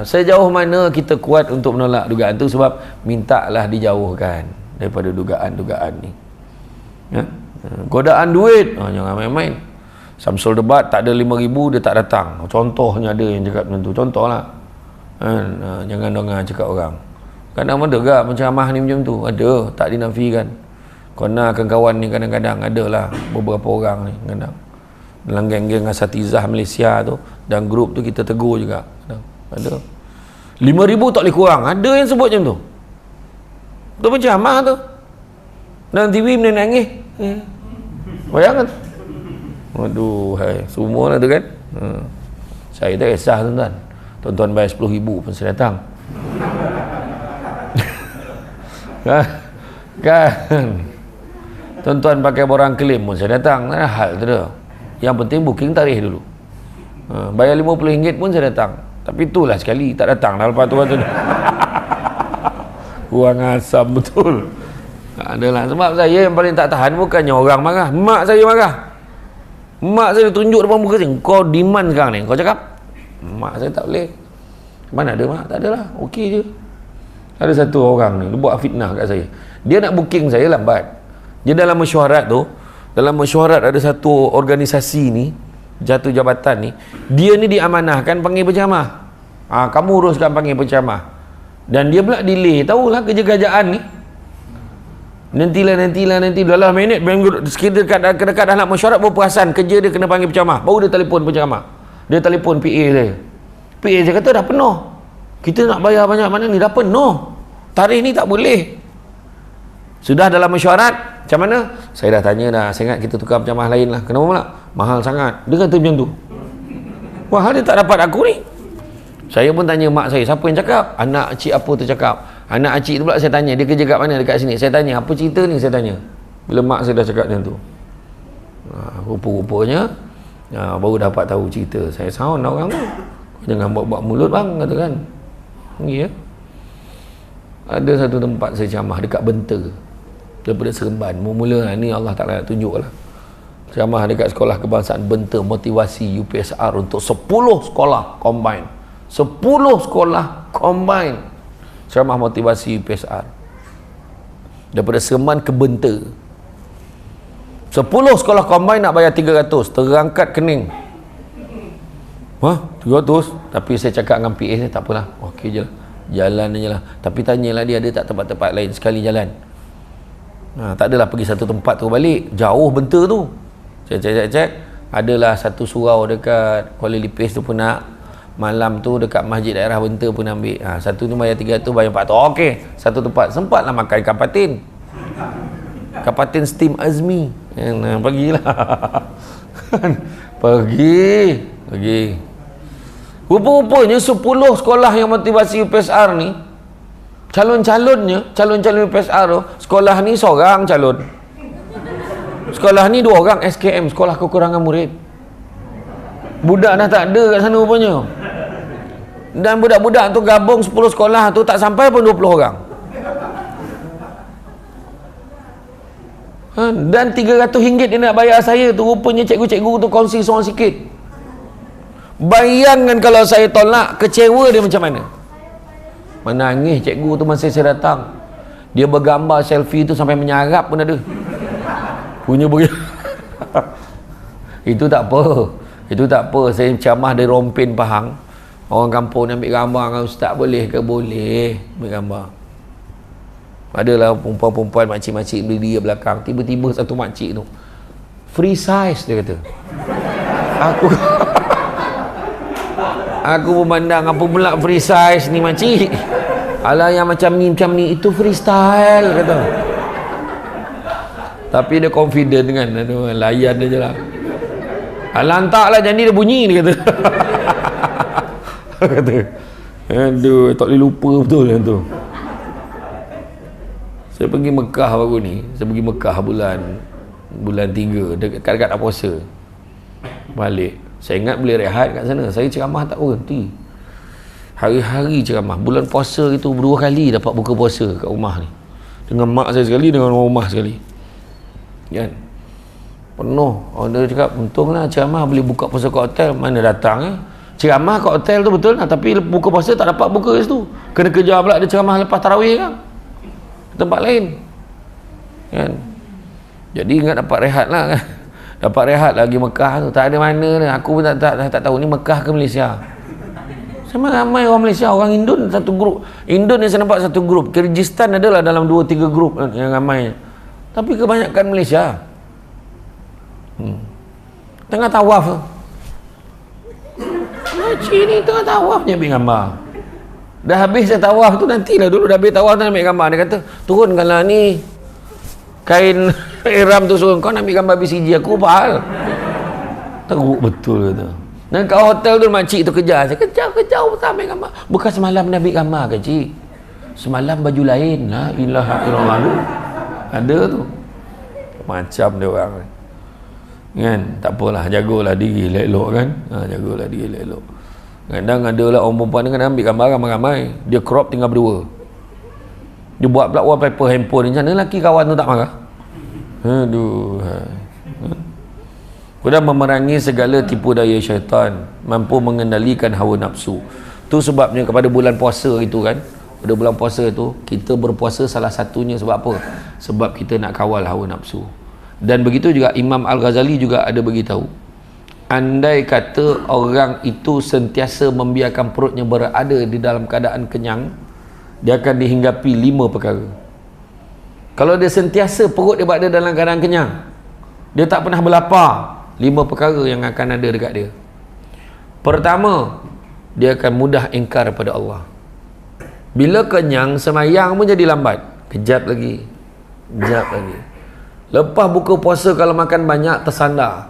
Sejauh mana kita kuat untuk menolak dugaan tu, sebab mintalah dijauhkan daripada dugaan-dugaan ni. Godaan duit, jangan main-main. Samsul Debat tak ada 5,000 dia tak datang, contohnya ada yang cakap macam tu, contohlah. Jangan dengar cakap orang. Kadang ada gak penceramah ni macam tu, ada, tak dinafikan. Kona kawan ni kadang-kadang adalah beberapa orang ni kadang dalam geng-geng asatizah Malaysia tu dan grup tu kita tegur juga. Ada 5,000 tak boleh kurang. Ada yang sebut macam tu. Tu penceramah tu. Dan TV menangis. Bayangkan. Aduh, hai. Semua lah tu kan. Saya tak kisah tuan-tuan. Tuan-tuan bayar 10,000 pun saya datang. Kan. Tuan-tuan pakai borang klaim pun saya datang. Nah, hal tu dah. Yang penting booking tarikh dulu. Bayar RM50 pun saya datang. Tapi itulah sekali tak datang dah lepas tu. Kurang asam betul. Adalah sebab saya yang paling tak tahan bukannya orang marah, mak saya marah. Mak saya tunjuk depan muka saya, kau demand sekarang ni, kau cakap. Mak saya tak boleh. Mana ada mak? Tak adalah, okey je. Ada satu orang ni, dia buat fitnah kat saya. Dia nak booking saya lambat. Dia dalam mesyuarat tu, dalam mesyuarat ada satu organisasi ni, jatuh jabatan ni, dia ni diamanahkan panggil penceramah. Kamu uruskan panggil penceramah. Dan dia pula delay. Tahulah kerja kerajaan ni. Nantilah dalam minit dekat dah nak mesyuarat baru perasan kerja dia kena panggil penceramah. Baru dia telefon penceramah. Dia telefon PA saya. PA saya kata dah penuh. Kita nak bayar banyak mana ni dah penuh. Tarikh ni tak boleh. Sudah dalam mesyuarat, macam mana? Saya dah tanya dah, saya ingat kita tukar penceramah lain lah. Kenapa pula? Mahal sangat. Dia kata macam tu. Wah, dia tak dapat aku ni. Saya pun tanya mak saya, siapa yang cakap? Anak cik apa tu cakap? Anak cik tu pula saya tanya, dia kerja kat mana? Dekat sini. Saya tanya, apa cerita ni? Saya tanya. Bila mak saya dah cakap macam tu. Rupa-rupanya, baru dapat tahu cerita. Saya sound orang tu. Jangan buat-buat mulut bang, kata kan. Ya. Ada satu tempat saya ceramah dekat Benter. Daripada Seremban. Mula-mula ni Allah Ta'ala nak tunjuk lah. Ceramah dekat sekolah kebangsaan Benter, motivasi UPSR untuk 10 sekolah combine. 10 sekolah combine. Ceramah motivasi UPSR. Daripada Seremban ke Benter. 10 sekolah combine nak bayar 300. Terangkat kening. 300? Tapi saya cakap dengan PA saya, tak apalah. Okey je lah. Jalan je lah. Tapi tanyalah dia ada tak tempat-tempat lain sekali jalan. Tak adalah pergi satu tempat tu balik. Jauh Benter tu. Saya cek. Adalah satu surau dekat Kuala Lipis tu pun nak. Malam tu dekat Masjid Daerah Benter pun ambil. Satu tu bayar 300, bayar 400. Okey. Satu tempat. Sempatlah makan ikan patin. Ikan patin steam Azmi. Pergilah. Pergi. Rupa-rupanya 10 sekolah yang motivasi UPSR ni, calon UPSR tu, sekolah ni seorang calon. Sekolah ni 2 orang SKM, sekolah kekurangan murid. Budak dah tak ada kat sana rupanya. Dan budak-budak tu gabung 10 sekolah tu tak sampai pun 20 orang. Dan RM300 dia nak bayar saya tu, rupanya cikgu-cikgu tu kongsi seorang sikit. Bayangkan kalau saya tolak, kecewa dia macam mana? Menangis cikgu tu masa saya datang. Dia bergambar selfie tu sampai menyarap pun ada. Punya beri. Itu tak apa. Saya ceramah dari Rompin Pahang. Orang kampung ni ambil gambar dengan ustaz, boleh ke? Boleh ambil gambar. Adalah perempuan-perempuan makcik-makcik berdiri belakang. Tiba-tiba satu makcik tu, free size dia kata. Aku memandang apa pula free size ni makcik. Alah yang macam ni itu freestyle kata. Tapi dia confident kan, layan dia je lah. Lantak lah jadi dia bunyi dia kata. Kata, aduh tak boleh lupa betul yang tu. Saya pergi Mekah baru ni. Saya pergi Mekah bulan 3 dekat-dekat nak puasa. Balik. Saya ingat boleh rehat kat sana. Saya ceramah tak berhenti. Hari-hari ceramah. Bulan puasa itu 2 kali dapat buka puasa kat rumah ni. Dengan mak saya sekali, dengan rumah sekali. Kan? Penuh. Orang dia cakap, untunglah ceramah boleh buka puasa kat hotel. Mana datang ceramah kat hotel tu betul lah. Tapi buka puasa tak dapat buka kat situ. Kena kejar pula dia ceramah lepas tarawih kan. Tempat lain. Kan? Jadi ingat dapat rehat lah kan. Dapat rehat lagi Mekah tu. Tak ada mana ni. Aku pun tak tahu ni Mekah ke Malaysia. Sama ramai orang Malaysia. Orang Indon satu grup. Indon ni saya nampak satu grup. Kyrgyzstan adalah dalam 2-3 grup yang ramai. Tapi kebanyakan Malaysia tengah tawaf tu, makcik ni tengah tawaf je ambil gambar. Dah habis dah tawaf tu, nantilah dulu dah habis tawaf tu ambil gambar. Dia kata, turunkanlah ni kain ihram tu, suruh kau nak ambil gambar BCG aku, apa hal? Teruk betul kata. Dan kat hotel tu makcik tu kejar. Saya kejar tak ambil gambar. Bukan semalam nak ambil gambar ke cik? Semalam baju lain. La ilaha illallah. Ada tu. Macam dia orang kan. Tak apalah, jagalah diri elok-elok kan. Jagalah diri elok-elok. Kadang ada lah orang perempuan ni kan ambil gambar ramai-ramai. Dia crop tinggal berdua. Dia buat pula wallpaper handphone ni. Macam mana lelaki kawan tu tak marah? Aduh. Kemudian memerangi segala tipu daya syaitan, mampu mengendalikan hawa nafsu. Tu sebabnya kepada bulan puasa itu kan, pada bulan puasa itu kita berpuasa salah satunya sebab apa? Sebab kita nak kawal hawa nafsu. Dan begitu juga Imam Al-Ghazali juga ada beritahu, andai kata orang itu sentiasa membiarkan perutnya berada di dalam keadaan kenyang, dia akan dihinggapi 5 perkara. Kalau dia sentiasa perut dia berada dalam keadaan kenyang, dia tak pernah berlapar, 5 perkara yang akan ada dekat dia. Pertama, dia akan mudah ingkar pada Allah. Bila kenyang, semayang pun jadi lambat. Kejap lagi. Lepas buka puasa, kalau makan banyak, tersandar.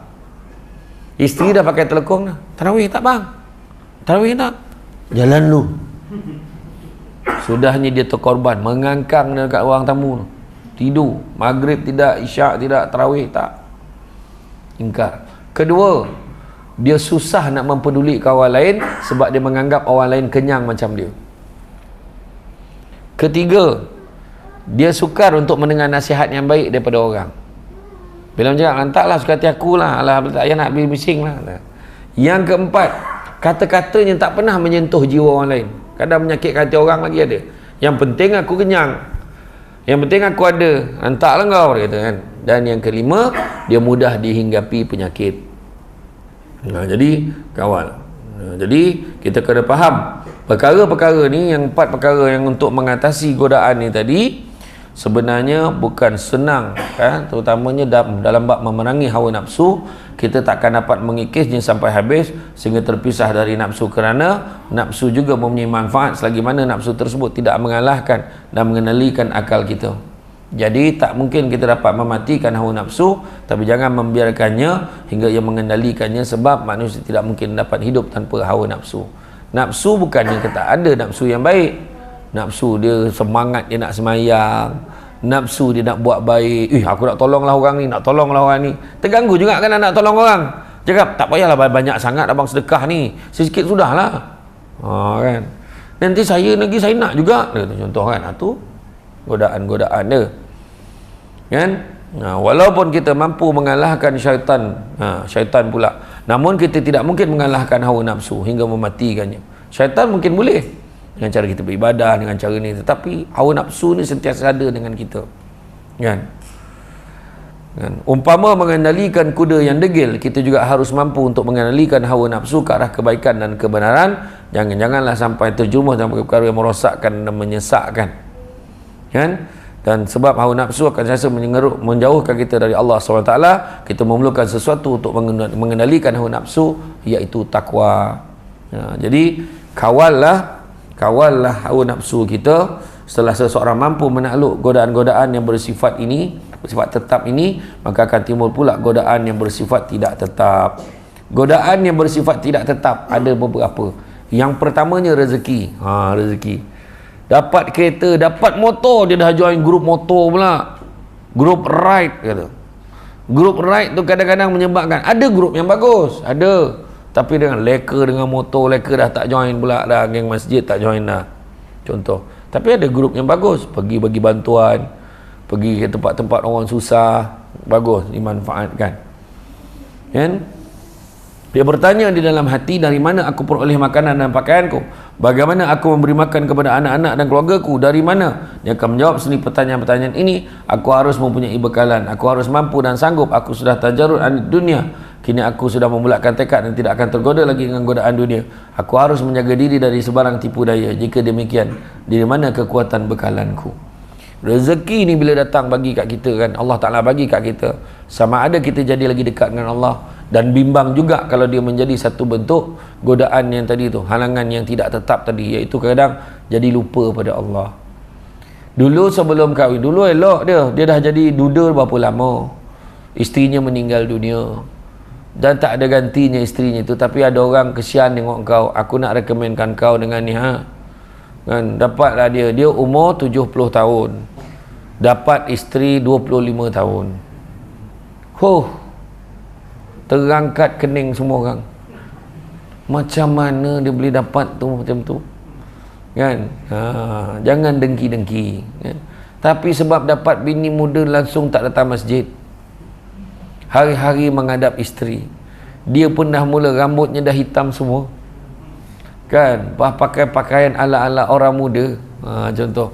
Isteri dah pakai telekong dah. Tarawih tak bang? Tarawih tak? Jalan lu. Sudahnya dia terkorban, mengangkang dekat ruang tamu. Tidur. Maghrib tidak, isyak tidak, tarawih tak. Ingkar. Kedua, dia susah nak mempeduli kawan lain sebab dia menganggap orang lain kenyang macam dia. Ketiga, dia sukar untuk mendengar nasihat yang baik daripada orang. Bila macam cakap, lantaklah suka hati aku lah, alah tak payah nak bising lah. Yang keempat, kata-katanya tak pernah menyentuh jiwa orang lain. Kadang menyakitkan hati orang lagi ada. Yang penting aku kenyang, yang penting aku ada, lantaklah kau, dia kata kan. Dan yang kelima, dia mudah dihinggapi penyakit. Jadi kawal. Jadi kita kena faham perkara-perkara ni, yang 4 perkara yang untuk mengatasi godaan ni tadi sebenarnya bukan senang kan? Terutamanya dalam bab memerangi hawa nafsu. Kita takkan dapat mengikisnya sampai habis sehingga terpisah dari nafsu, kerana nafsu juga mempunyai manfaat selagi mana nafsu tersebut tidak mengalahkan dan mengendalikan akal kita. Jadi tak mungkin kita dapat mematikan hawa nafsu, tapi jangan membiarkannya hingga ia mengendalikannya, sebab manusia tidak mungkin dapat hidup tanpa hawa nafsu. Nafsu bukannya kita ada nafsu yang baik. Nafsu dia semangat, dia nak semayang. Nafsu dia nak buat baik. Aku nak tolonglah orang ni, nak tolonglah orang ni. Terganggu juga kan nak tolong orang. Cakap, tak payahlah banyak sangat abang sedekah ni. Sikit sudahlah. Kan. Nanti saya nak juga. Contoh kan. Itu godaan-godaan dia. Kan? Walaupun kita mampu mengalahkan syaitan, syaitan pula, namun kita tidak mungkin mengalahkan hawa nafsu hingga mematikannya. Syaitan mungkin boleh dengan cara kita beribadah, dengan cara ni, tetapi hawa nafsu ni sentiasa ada dengan kita. Kan? Umpama mengendalikan kuda yang degil, kita juga harus mampu untuk mengendalikan hawa nafsu ke arah kebaikan dan kebenaran. Janganlah sampai terjerumus dalam perkara yang merosakkan dan menyesakkan. Kan? Dan sebab hawa nafsu akan sentiasa menjauhkan kita dari Allah SWT, kita memerlukan sesuatu untuk mengendalikan hawa nafsu, iaitu takwa. Jadi kawallah hawa nafsu kita. Setelah seseorang mampu menakluk godaan-godaan yang bersifat ini, bersifat tetap ini, maka akan timbul pula godaan yang bersifat tidak tetap. Godaan yang bersifat tidak tetap ada beberapa. Yang pertamanya rezeki. Rezeki. Dapat kereta, dapat motor, dia dah join grup motor pula. Grup ride kata. Grup ride tu kadang-kadang menyebabkan ada grup yang bagus, ada. Tapi dengan leka dengan motor, leka dah tak join pula dah, geng masjid tak join dah. Contoh. Tapi ada grup yang bagus, pergi bagi bantuan, pergi ke tempat-tempat orang susah, bagus, dimanfaatkan. Kan? Dia bertanya di dalam hati, dari mana aku peroleh makanan dan pakaianku? Bagaimana aku memberi makan kepada anak-anak dan keluargaku? Dari mana? Dia akan menjawab sendiri pertanyaan-pertanyaan ini. Aku harus mempunyai bekalan. Aku harus mampu dan sanggup. Aku sudah tajarud an dunia. Kini aku sudah membulatkan tekad dan tidak akan tergoda lagi dengan godaan dunia. Aku harus menjaga diri dari sebarang tipu daya. Jika demikian, di mana kekuatan bekalanku? Rezeki ni bila datang bagi kat kita kan, Allah Ta'ala bagi kat kita, sama ada kita jadi lagi dekat dengan Allah, dan bimbang juga kalau dia menjadi satu bentuk godaan yang tadi tu, halangan yang tidak tetap tadi, iaitu kadang jadi lupa pada Allah. Dulu sebelum kahwin, dulu elok dia dah jadi duda berapa lama, isterinya meninggal dunia dan tak ada gantinya isterinya tu, tapi ada orang kesian tengok kau, aku nak rekomenkan kau dengan ni kan, dapatlah dia umur 70 tahun, dapat isteri 25 tahun. Terangkat kening semua orang. Macam mana dia boleh dapat tu macam tu kan? Jangan dengki-dengki kan? Tapi sebab dapat bini muda langsung tak datang masjid, hari-hari menghadap isteri, dia pun dah mula rambutnya dah hitam semua kan, pakai pakaian ala-ala orang muda, contoh,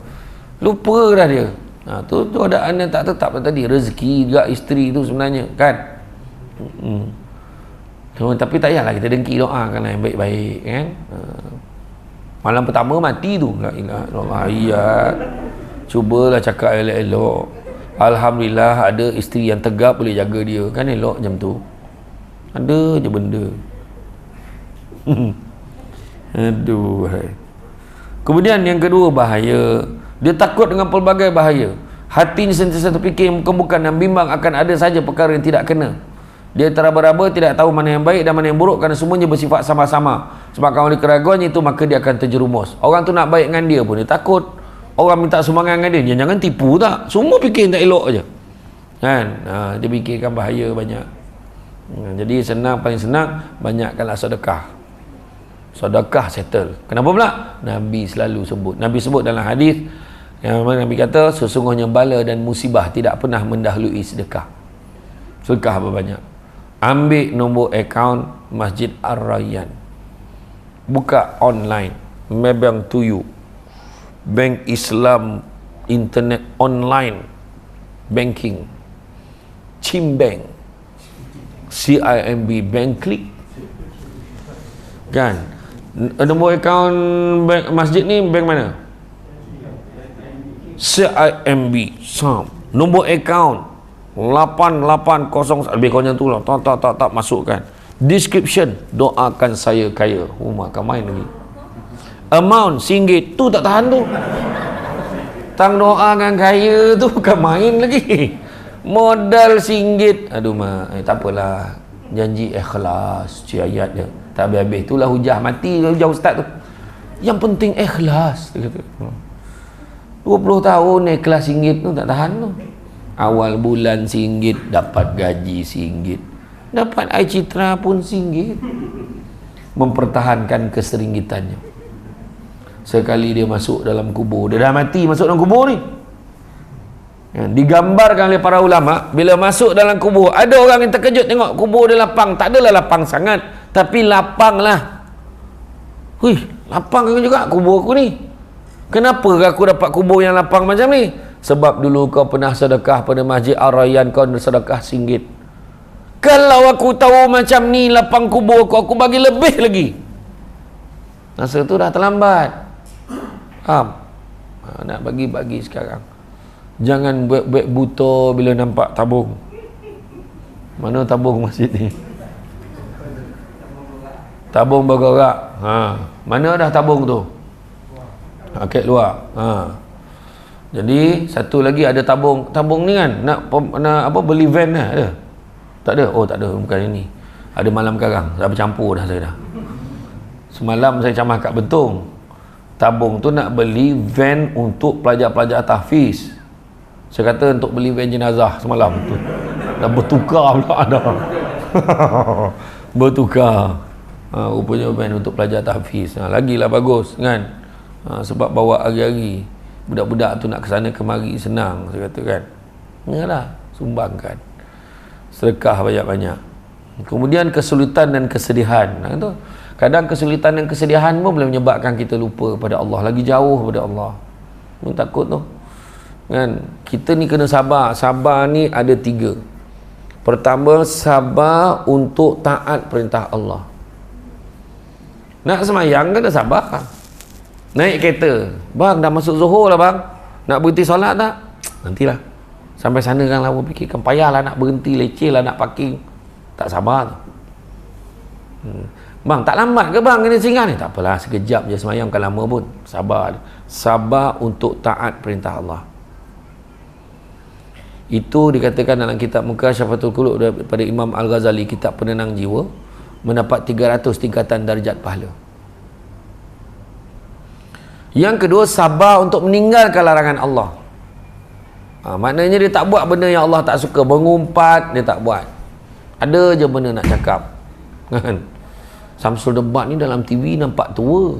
lupa dah dia. Tu keadaan yang tak tetap tadi, rezeki juga isteri tu sebenarnya kan. Tapi tak payahlah kita dengki, doakanlah yang baik-baik kan. Malam pertama mati tu, la ilaha illallah, ayat cubalah cakap elok-elok, alhamdulillah ada isteri yang tegap boleh jaga dia kan, elok macam tu. Ada je benda. Aduh. Kemudian yang kedua, bahaya. Dia takut dengan pelbagai bahaya. Hatinya sentiasa terfikir bukan dan bimbang akan ada saja perkara yang tidak kena. Dia teraba-raba, tidak tahu mana yang baik dan mana yang buruk, kerana semuanya bersifat sama-sama. Sebab oleh keraguannya itu, maka dia akan terjerumus. Orang tu nak baik dengan dia pun dia takut. Orang minta sumbangan dengan dia, jangan tipu tak. Semua fikir tak elok aja kan. Dia fikirkan bahaya banyak. Jadi paling senang, banyakkanlah sedekah. Sedekah settle. Kenapa pula? Nabi selalu sebut. Nabi sebut dalam hadis yang Nabi kata, sesungguhnya bala dan musibah tidak pernah mendahului sedekah. Sedekah berbanyak. Ambil nombor akaun Masjid Ar-Rayyan, buka online, Maybank to you, Bank Islam Internet Online Banking, Cimbank, CIMB Bank Klik kan. Nombor akaun bank masjid ni bank mana? CIMB Sam. Nombor akaun 8801, lebih kurang tu lah, tak masukkan. Description, doakan saya kaya. Makan main lagi. Amount RM1 tu tak tahan tu. Tang doakan kaya tu bukan main lagi. Modal RM1. Aduh tak apalah. Janji ikhlas, ayat je. Tak habis-habis, itulah hujah mati, hujah ustaz tu. Yang penting ikhlas, dia kata. 20 tahun ikhlas RM1 tu tak tahan tu. Awal bulan RM1, dapat gaji RM1, dapat air citra pun RM1. Mempertahankan keseringgitannya. Sekali dia masuk dalam kubur, dia dah mati masuk dalam kubur ni. Digambarkan oleh para ulama, bila masuk dalam kubur, ada orang yang terkejut tengok kubur dia lapang. Tak adalah lapang sangat, tapi lapang lah. Lapang juga kubur aku ni. Kenapa aku dapat kubur yang lapang macam ni? Sebab dulu kau pernah sedekah pada Masjid Ar-Rayyan, kau sedekah RM1. Kalau aku tahu macam ni lapang kubur aku bagi lebih lagi. Masa tu dah terlambat. Faham? Nak bagi sekarang. Jangan buat buta bila nampak tabung. Mana tabung masjid ni? Tabung bergerak. Mana dah tabung tu? Kat luar. Jadi satu lagi ada tabung ni kan, nak apa, beli van dah ada? Tak ada? Oh tak ada, bukan ini. Ada malam karang, dah bercampur dah saya dah. Semalam saya camah kat Bentung. Tabung tu nak beli van untuk pelajar-pelajar tahfiz. Saya kata untuk beli van jenazah semalam tu. Dah bertukar pula dah. Bertukar. Rupanya van untuk pelajar tahfiz. Lagilah bagus kan. Sebab bawa hari-hari. Budak-budak tu nak kesana kemari senang, saya kata kan. Yalah, sumbangkan. Sedekah banyak-banyak. Kemudian kesulitan dan kesedihan. Kadang kesulitan dan kesedihan pun boleh menyebabkan kita lupa pada Allah, lagi jauh pada Allah. Pun takut tu. Kan? Kita ni kena sabar. Sabar ni ada 3. Pertama, sabar untuk taat perintah Allah. Nak semayang kena sabar. Naik kereta, bang dah masuk Zuhur lah bang. Nak berhenti solat tak? Nantilah. Sampai sana kan lama fikirkan, payahlah nak berhenti, leceh lah nak parking. Tak sabar tu. Bang, tak lambat ke bang kena singgah ni? Tak apalah, sekejap je semayang, bukan lama pun. Sabar. Sabar untuk taat perintah Allah. Itu dikatakan dalam kitab Mukasyafatul Qulub daripada Imam Al-Ghazali, kitab penenang jiwa, mendapat 300 tingkatan darjat pahala. Yang kedua, sabar untuk meninggalkan larangan Allah. Maknanya dia tak buat benda yang Allah tak suka. Mengumpat, dia tak buat. Ada je benda nak cakap. Kan? Samsul Debat ni dalam TV nampak tua.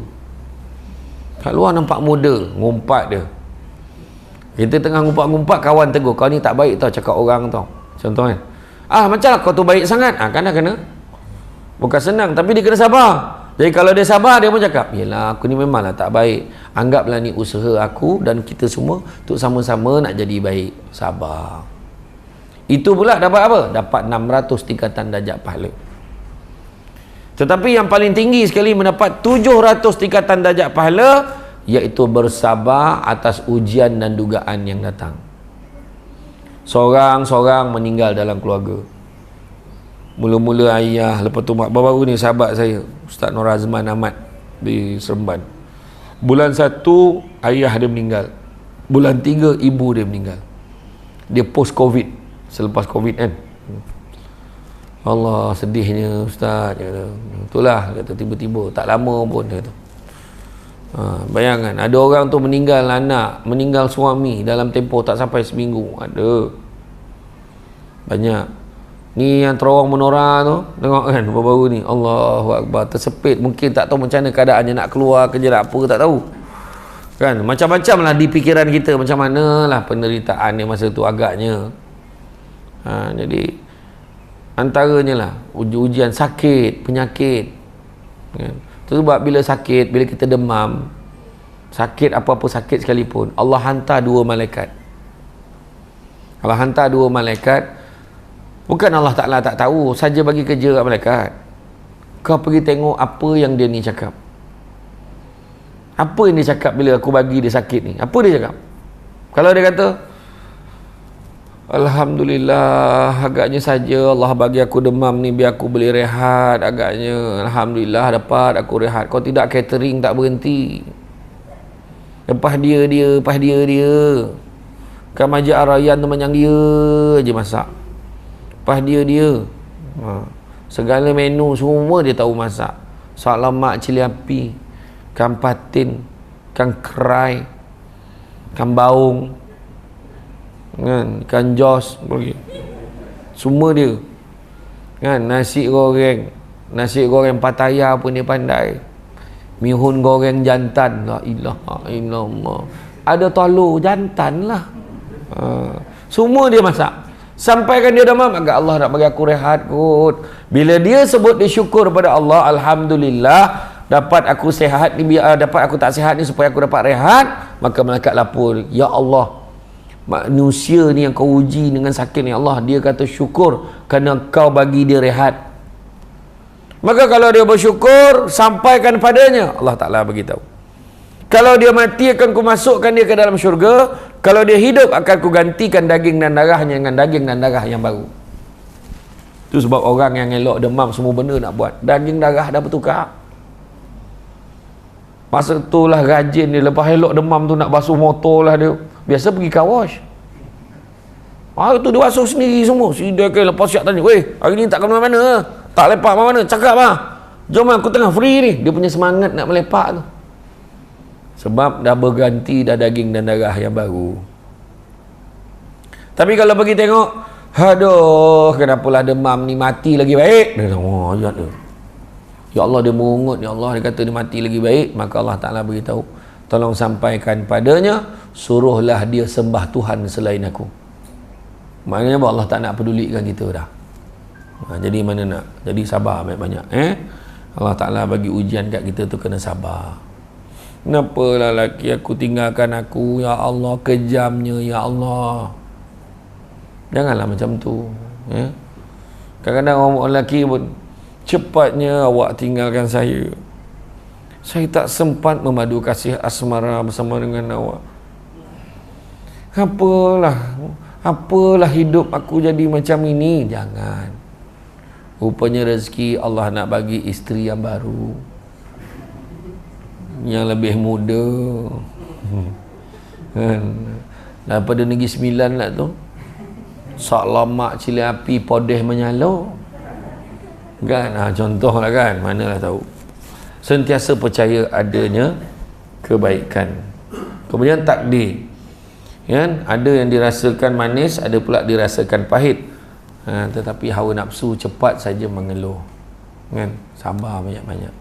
Kat luar nampak muda. Ngumpat dia. Kita tengah ngumpat-ngumpat, kawan tegur, kau ni tak baik tau cakap orang tau. Contoh kan. Macam lah kau tu baik sangat. Kan dah kena. Bukan senang, tapi dia kena sabar. Jadi kalau dia sabar, dia pun cakap, yelah aku ni memanglah tak baik. Anggaplah ni usaha aku dan kita semua untuk sama-sama nak jadi baik. Sabar. Itu pula dapat apa? Dapat 600 tingkatan darjat pahala. Tetapi yang paling tinggi sekali mendapat 700 tingkatan darjat pahala, iaitu bersabar atas ujian dan dugaan yang datang. Seorang-seorang meninggal dalam keluarga. Mula-mula ayah, lepas tu mak. Baru ni sahabat saya, Ustaz Nur Azman Ahmad di Seremban. Bulan 1 ayah dia meninggal. Bulan 3 ibu dia meninggal. Dia post Covid, selepas Covid kan. Allah, sedihnya Ustaz, kata. Itulah, kata, tiba-tiba tak lama pun dia kata. Bayangkan ada orang tu meninggal anak, meninggal suami dalam tempoh tak sampai seminggu. Ada banyak. Ni yang terowong menora tu, tengok kan baru-baru ni, Allahu Akbar, tersepit, mungkin tak tahu macam mana keadaannya, nak keluar kerja apa tak tahu kan. Macam-macam lah di fikiran kita, macam mana lah penderitaan dia masa tu agaknya. Jadi antaranya lah ujian sakit, penyakit kan. Sebab bila sakit, bila kita demam, sakit apa-apa sakit sekalipun, Allah hantar 2 malaikat. Allah hantar 2 malaikat. Bukan Allah Ta'ala tak tahu, saja bagi kerja kat malaikat. Kau pergi tengok apa yang dia ni cakap. Apa yang dia cakap bila aku bagi dia sakit ni? Apa dia cakap? Kalau dia kata, Alhamdulillah, agaknya saja Allah bagi aku demam ni biar aku boleh rehat. Agaknya Alhamdulillah dapat aku rehat. Kau tidak catering tak berhenti. Lepas dia. Kan Majid Ar-Rayyan tu macam dia je masak. Lepas dia. Segala menu semua dia tahu masak. Salam mak cili api, kan patin, kan kerai, kan baung, kan, ikan jos, semua dia kan. Nasi goreng Pattaya pun dia pandai. Mihun goreng jantan, la ilaha illallah, ada telur jantan lah. Semua dia masak. Sampaikan dia demam, agak Allah nak bagi aku rehat kot. Bila dia sebut dia syukur pada Allah, Alhamdulillah dapat aku sihat ni, dapat aku tak sihat ni supaya aku dapat rehat. Maka malaikat lapor, ya Allah, manusia ni yang kau uji dengan sakit ni, Allah, dia kata syukur kerana kau bagi dia rehat. Maka kalau dia bersyukur, sampaikan padanya, Allah Ta'ala beritahu. Kalau dia mati, akan ku masukkan dia ke dalam syurga. Kalau dia hidup, akan ku gantikan daging dan darahnya dengan daging dan darah yang baru. Itu sebab orang yang elok demam semua benda nak buat, daging darah dah bertukar. Masa tu lah rajin dia. Lepas elok demam tu nak basuh motor lah dia. Biasa pergi car wash. Itu dia basuh sendiri semua. Si dia ke lepas siap tanya, weh, hari ni tak ke mana-mana, tak lepak mana-mana, cakap lah, jom aku tengah free ni. Dia punya semangat nak melepak tu. Sebab dah berganti dah daging dan darah yang baru. Tapi kalau pergi tengok, aduh, kenapalah demam ni, mati lagi baik. Dia kata, wah, ayat dia. Ya Allah, dia merungut, ya Allah, dia kata dia mati lagi baik. Maka Allah Ta'ala beritahu, tolong sampaikan padanya, suruhlah dia sembah Tuhan selain aku. Maknanya Allah tak nak pedulikan kita dah. Jadi mana nak? Jadi sabar banyak-banyak. Allah Ta'ala bagi ujian kat kita tu kena sabar. Kenapalah laki aku tinggalkan aku, ya Allah, kejamnya, ya Allah. Janganlah macam tu. Kadang-kadang orang lelaki pun, cepatnya awak tinggalkan saya. Saya tak sempat memadu kasih asmara bersama dengan awak. Apalah hidup aku jadi macam ini. Jangan. Rupanya rezeki Allah nak bagi isteri yang baru, yang lebih muda. Kan? Daripada Negeri Sembilan lah tu, sak lamak cili api podeh menyala. Kan? Contohlah kan, manalah tahu. Sentiasa percaya adanya kebaikan. Kemudian takdir. Kan? Ada yang dirasakan manis, ada pula dirasakan pahit. Tetapi hawa nafsu cepat saja mengeluh. Kan? Sabar banyak-banyak.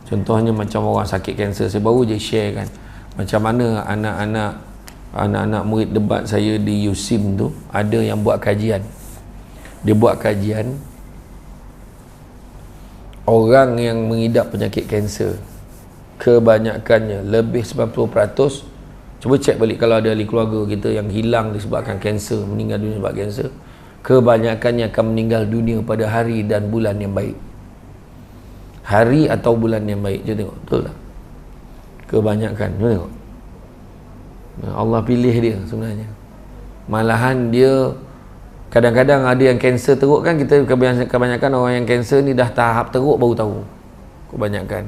Contohnya macam orang sakit kanser, saya baru je share kan, macam mana anak-anak murid debat saya di USIM tu, ada yang buat kajian. Dia buat kajian orang yang mengidap penyakit kanser, kebanyakannya lebih 90%. Cuba cek balik kalau ada ahli keluarga kita yang hilang disebabkan kanser, meninggal dunia sebab kanser, kebanyakannya akan meninggal dunia pada hari dan bulan yang baik. Hari atau bulan yang baik. Cuba tengok, betul tak? Kebanyakan. Cuba tengok, Allah pilih dia sebenarnya. Malahan dia kadang-kadang ada yang kanser teruk kan, kita kebanyakan orang yang kanser ni dah tahap teruk baru tahu. Kebanyakan.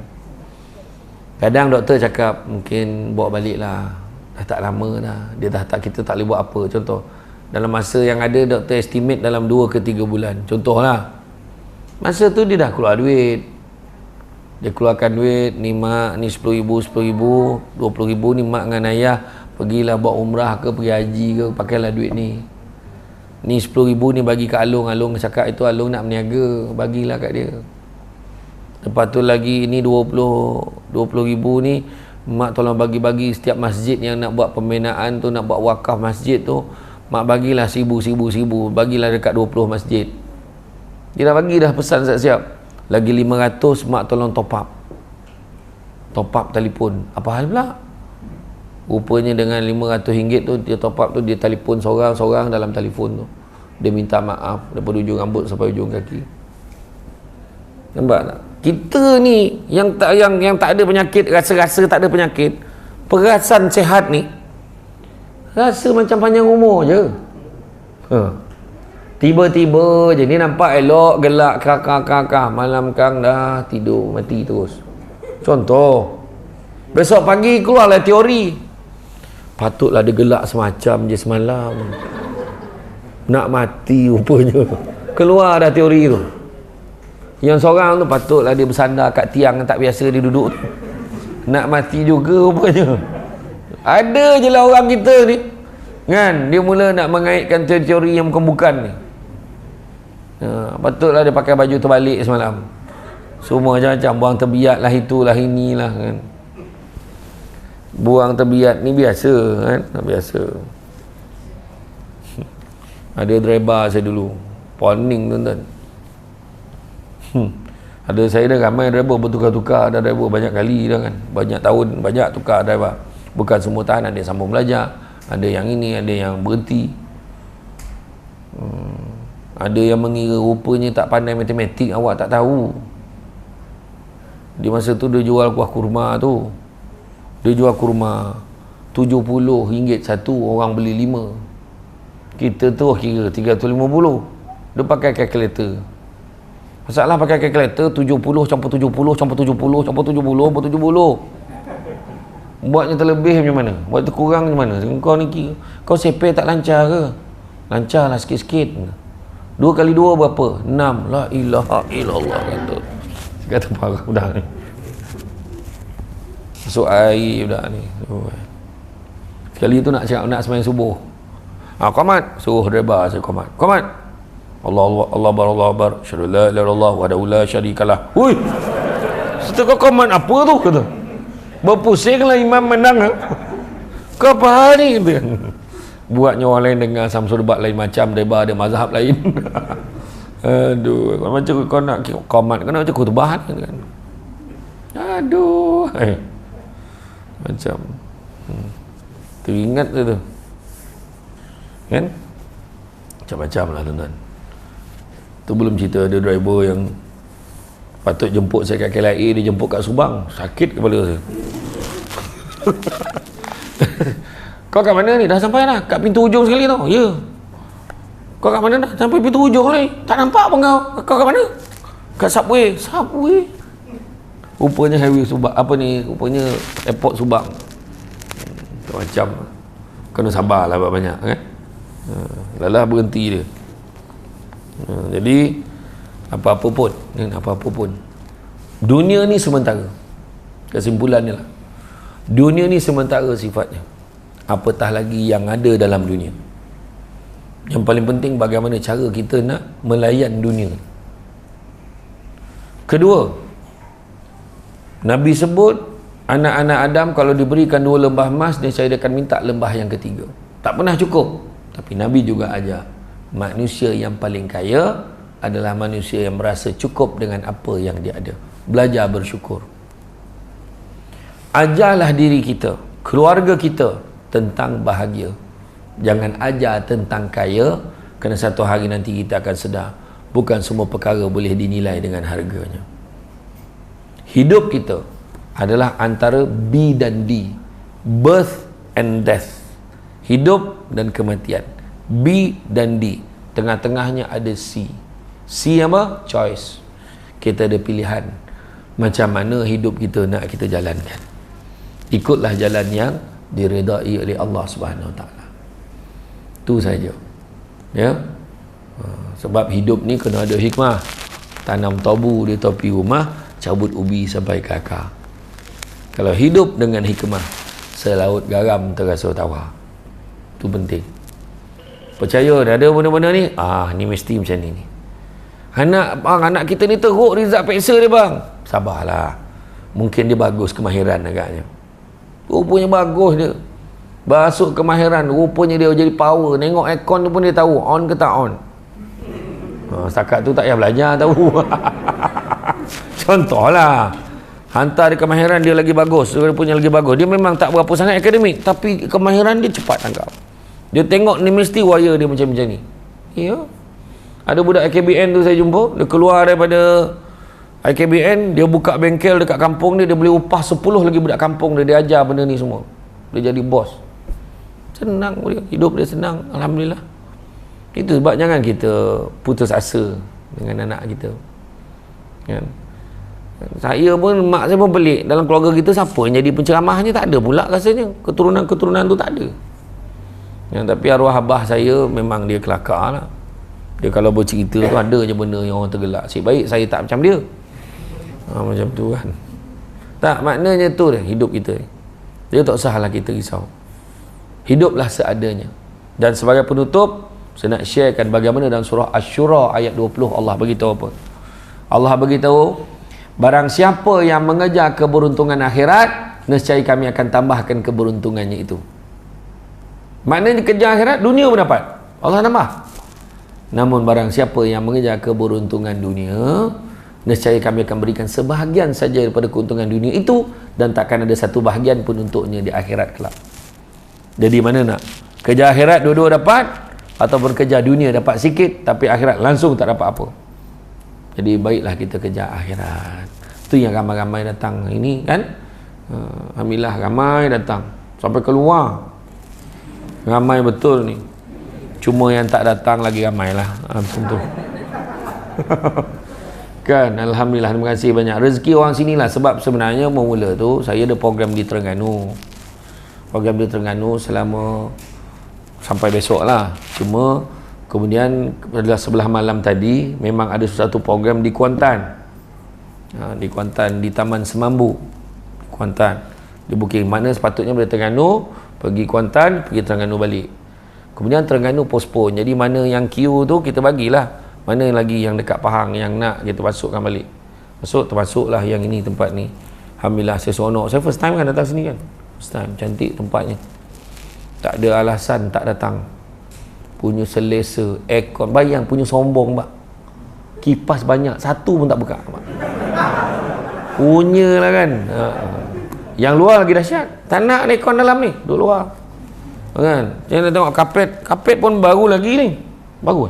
Kadang doktor cakap mungkin bawa balik lah, dah tak lama dah, dia dah tak, kita tak boleh buat apa. Contoh, dalam masa yang ada doktor estimate dalam 2 ke 3 bulan. Contohlah, masa tu dia dah keluar duit. Dia keluarkan duit, ni mak ni 10,000, 20,000 ni mak dengan ayah pergilah buat umrah ke, pergi haji ke, pakailah duit ni. Ni 10,000 ni bagi kat Along. Along cakap itu Along nak berniaga, bagilah kat dia. Lepas tu lagi ni 20,000 ni mak tolong bagi-bagi setiap masjid yang nak buat pembinaan tu, nak buat wakaf masjid tu, mak bagilah 1,000, bagilah dekat 20 masjid. Dia dah bagi dah, pesan siap-siap. Lagi 500 mak tolong top up telefon. Apa hal pula? Rupanya dengan RM500 tu dia top up tu, dia telefon seorang-seorang dalam telefon tu, dia minta maaf daripada ujung rambut sampai ujung kaki. Nampak tak? Kita ni yang tak ada penyakit, rasa-rasa tak ada penyakit, perasan sihat ni, rasa macam panjang umur je. Tiba-tiba je ni nampak elok, gelak, kakak, malam kang dah tidur, mati terus. Contoh, besok pagi keluarlah teori, patutlah dia gelak semacam je semalam, nak mati rupanya. Keluar dah teori tu. Yang seorang tu patutlah dia bersandar kat tiang yang tak biasa dia duduk tu, nak mati juga rupanya. Ada je lah orang kita ni kan, dia mula nak mengaitkan teori yang bukan-bukan ni. Patutlah dia pakai baju terbalik semalam, semua macam-macam, buang terbiat lah, itulah inilah kan. Buang terbiat ni biasa kan, biasa. Ada driver saya dulu, poning tuan-tuan. Ada saya dah ramai driver bertukar-tukar, ada driver banyak kali dah kan, banyak tahun, banyak tukar driver. Bukan semua tahan, ada yang sambung belajar, ada yang ini, ada yang berhenti. Ada yang mengira rupanya tak pandai matematik, awak tak tahu. Di masa tu dia jual kuah kurma tu, dia jual kurma RM70 satu, orang beli 5. Kita tu kira 350. Dia pakai kalkulator. Masalah pakai kalkulator, 70 campur 70 campur 70 campur 70 campur 70. Buatnya terlebih macam mana? Buat terkurang macam mana? Kau ni kira, kau sepeh tak lancar ke? Lancar lah sikit-sikit. 2 kali 2 berapa? 6. La ilaha illallah kata. Kata parah budak ni. Masuk air budak ni. Sekali tu nak sembahyang subuh. Qamat, suruh driver saya qamat. Qamat. Allah bar. Syahadu la ilaha illallah wahdahu la syarikalah. Hui. Setelah qamat apa tu kata? Berpusinglah imam menang. Kau apa ni kata. Buatnya orang lain dengar Samsul debat lain macam, driver ada mazhab lain. Aduh, macam kau nak qamat, kau nak macam khutbah kan. Aduh. Macam teringat tu kan, macam-macam lah tuan-tuan. Tu belum cerita ada driver yang patut jemput saya kat KLIA, dia jemput kat Subang, sakit kepala saya. Kau kat mana ni? Dah sampai dah. Kat pintu hujung sekali tau. Ya. Kau kat mana dah? Sampai pintu hujung ni. Tak nampak pun kau. Kau kat mana? Kat Subway. Subway. Rupanya highway Subang. Apa ni? Rupanya airport Subang. Macam kena sabarlah banyak kan. Lalah berhenti dia. Jadi apa-apa pun dunia ni sementara. Kesimpulannya lah, dunia ni sementara sifatnya, apatah lagi yang ada dalam dunia. Yang paling penting bagaimana cara kita nak melayan dunia. Kedua, Nabi sebut anak-anak Adam kalau diberikan 2 lembah emas, dia akan minta lembah yang ketiga. Tak pernah cukup. Tapi Nabi juga ajar manusia yang paling kaya adalah manusia yang merasa cukup dengan apa yang dia ada. Belajar bersyukur. Ajarlah diri kita, keluarga kita tentang bahagia. Jangan ajar tentang kaya, kerana satu hari nanti kita akan sedar bukan semua perkara boleh dinilai dengan harganya. Hidup kita adalah antara B dan D, birth and death, hidup dan kematian. B dan D, tengah-tengahnya ada C. C apa? Choice. Kita ada pilihan macam mana hidup kita nak kita jalankan. Ikutlah jalan yang diredai oleh Allah Subhanahu Wa Taala. Tu saja. Ya. Sebab hidup ni kena ada hikmah. Tanam tabu di tepi rumah, cabut ubi sampai ke akar. Kalau hidup dengan hikmah, selaut garam terasa tawar. Tu penting. Percaya dah ada benda-benda ni, ni mesti macam ni. Anak kita ni teruk result peksa dia bang. Sabarlah. Mungkin dia bagus kemahiran agaknya. Rupanya bagus dia. Masuk kemahiran, rupanya dia jadi power. Tengok aircon tu pun dia tahu on ke tak on. Setakat tu tak payah belajar tahu. Contohlah, hantar dia kemahiran dia lagi bagus, dia punya lagi bagus. Dia memang tak berapa sangat akademik, tapi kemahiran dia cepat tangkap. Dia tengok ni mesti wire dia macam ni. Ya. Ada budak IKBN tu saya jumpa, dia keluar daripada IKBN, dia buka bengkel dekat kampung dia boleh upah 10 lagi budak kampung dia ajar benda ni semua. Dia jadi bos. Senang dia, hidup dia senang, alhamdulillah. Itu sebab jangan kita putus asa dengan anak kita. Kan? Saya pun, mak saya pun pelik, dalam keluarga kita siapa yang jadi penceramahnya tak ada pula rasanya. Keturunan-keturunan tu tak ada. Tapi arwah abah saya memang dia kelakar lah. Dia kalau bercerita tu ada je benda yang orang tergelak. Asyik baik saya tak macam dia. Macam tu kan. Tak, maknanya tu dia hidup kita. Dia tak usahlah kita risau. Hiduplah seadanya. Dan sebagai penutup, saya nak sharekan bagaimana dalam surah Asy-Syura ayat 20 Allah beritahu apa? Allah beritahu, barang siapa yang mengejar keberuntungan akhirat, nescaya kami akan tambahkan keberuntungannya itu. Maknanya kejar akhirat, dunia pun dapat. Allah tambah. Namun barang siapa yang mengejar keberuntungan dunia, nescaya kami akan berikan sebahagian saja daripada keuntungan dunia itu, dan takkan ada satu bahagian pun untuknya di akhirat kelak. Jadi mana nak? Kejar akhirat dua-dua dapat, ataupun kejar dunia dapat sikit, tapi akhirat langsung tak dapat apa. Jadi baiklah kita kejar akhirat. Itu yang ramai-ramai datang ini kan. Alhamdulillah ramai datang sampai keluar. Ramai betul ni. Cuma yang tak datang lagi ramai lah. Macam tu. Kan, alhamdulillah, terima kasih banyak. Rezeki orang sini lah. Sebab sebenarnya mula tu saya ada program di Terengganu. Program di Terengganu selama sampai besok lah. Cuma kemudian pada sebelah malam tadi memang ada satu program di Kuantan. Di Kuantan, di Taman Semambu Kuantan. Dia booking mana sepatutnya dari Terengganu pergi Kuantan, pergi Terengganu balik. Kemudian Terengganu postpone. Jadi mana yang queue tu kita bagilah. Mana lagi yang dekat Pahang yang nak kita masukkan balik. Termasuklah yang ini tempat ni. Alhamdulillah saya seronok. Saya first time kan datang sini kan. First time, cantik tempatnya. Tak ada alasan tak datang. Punya selesa, aircon, bayang punya sombong bak. Kipas banyak, satu pun tak buka bak. Punya lah kan. Yang luar lagi dahsyat. Tak nak aircon dalam ni, duduk luar. Kan? Jangan tengok kapet. Kapet pun baru lagi ni. Baru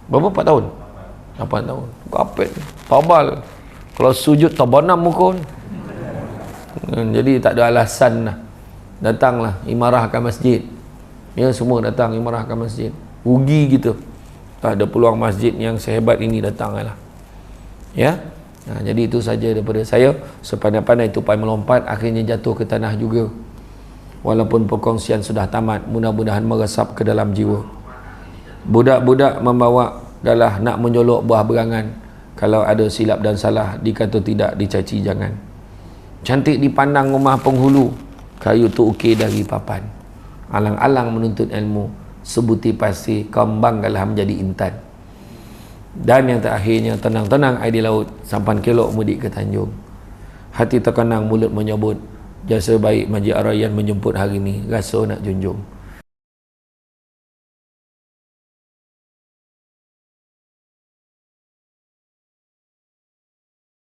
berapa? 4 tahun? 8 tahun. Kapet tabal. Kalau sujud tabanam muka. Jadi tak ada alasan lah datanglah imarahkan masjid. Ya, semua datang imarahkan masjid. Rugi gitu. Tak ada peluang masjid yang sehebat ini datanglah. Ya. Nah, jadi itu saja daripada saya. Sepandai-pandai tupai melompat, akhirnya jatuh ke tanah juga. Walaupun perkongsian sudah tamat, mudah-mudahan meresap ke dalam jiwa. Budak-budak membawa adalah nak menjolok buah berangan. Kalau ada silap dan salah, dikata tidak, dicaci jangan. Cantik dipandang rumah penghulu, kayu tu ukir dari papan. Alang-alang menuntut ilmu, sebuti pasti kembang galah menjadi intan. Dan yang terakhirnya, tenang-tenang air di laut, sampan kelok mudik ke Tanjung. Hati terkenang, mulut menyebut, jasa baik Majid Ar-Rayyan menjemput hari ini, rasa nak junjung.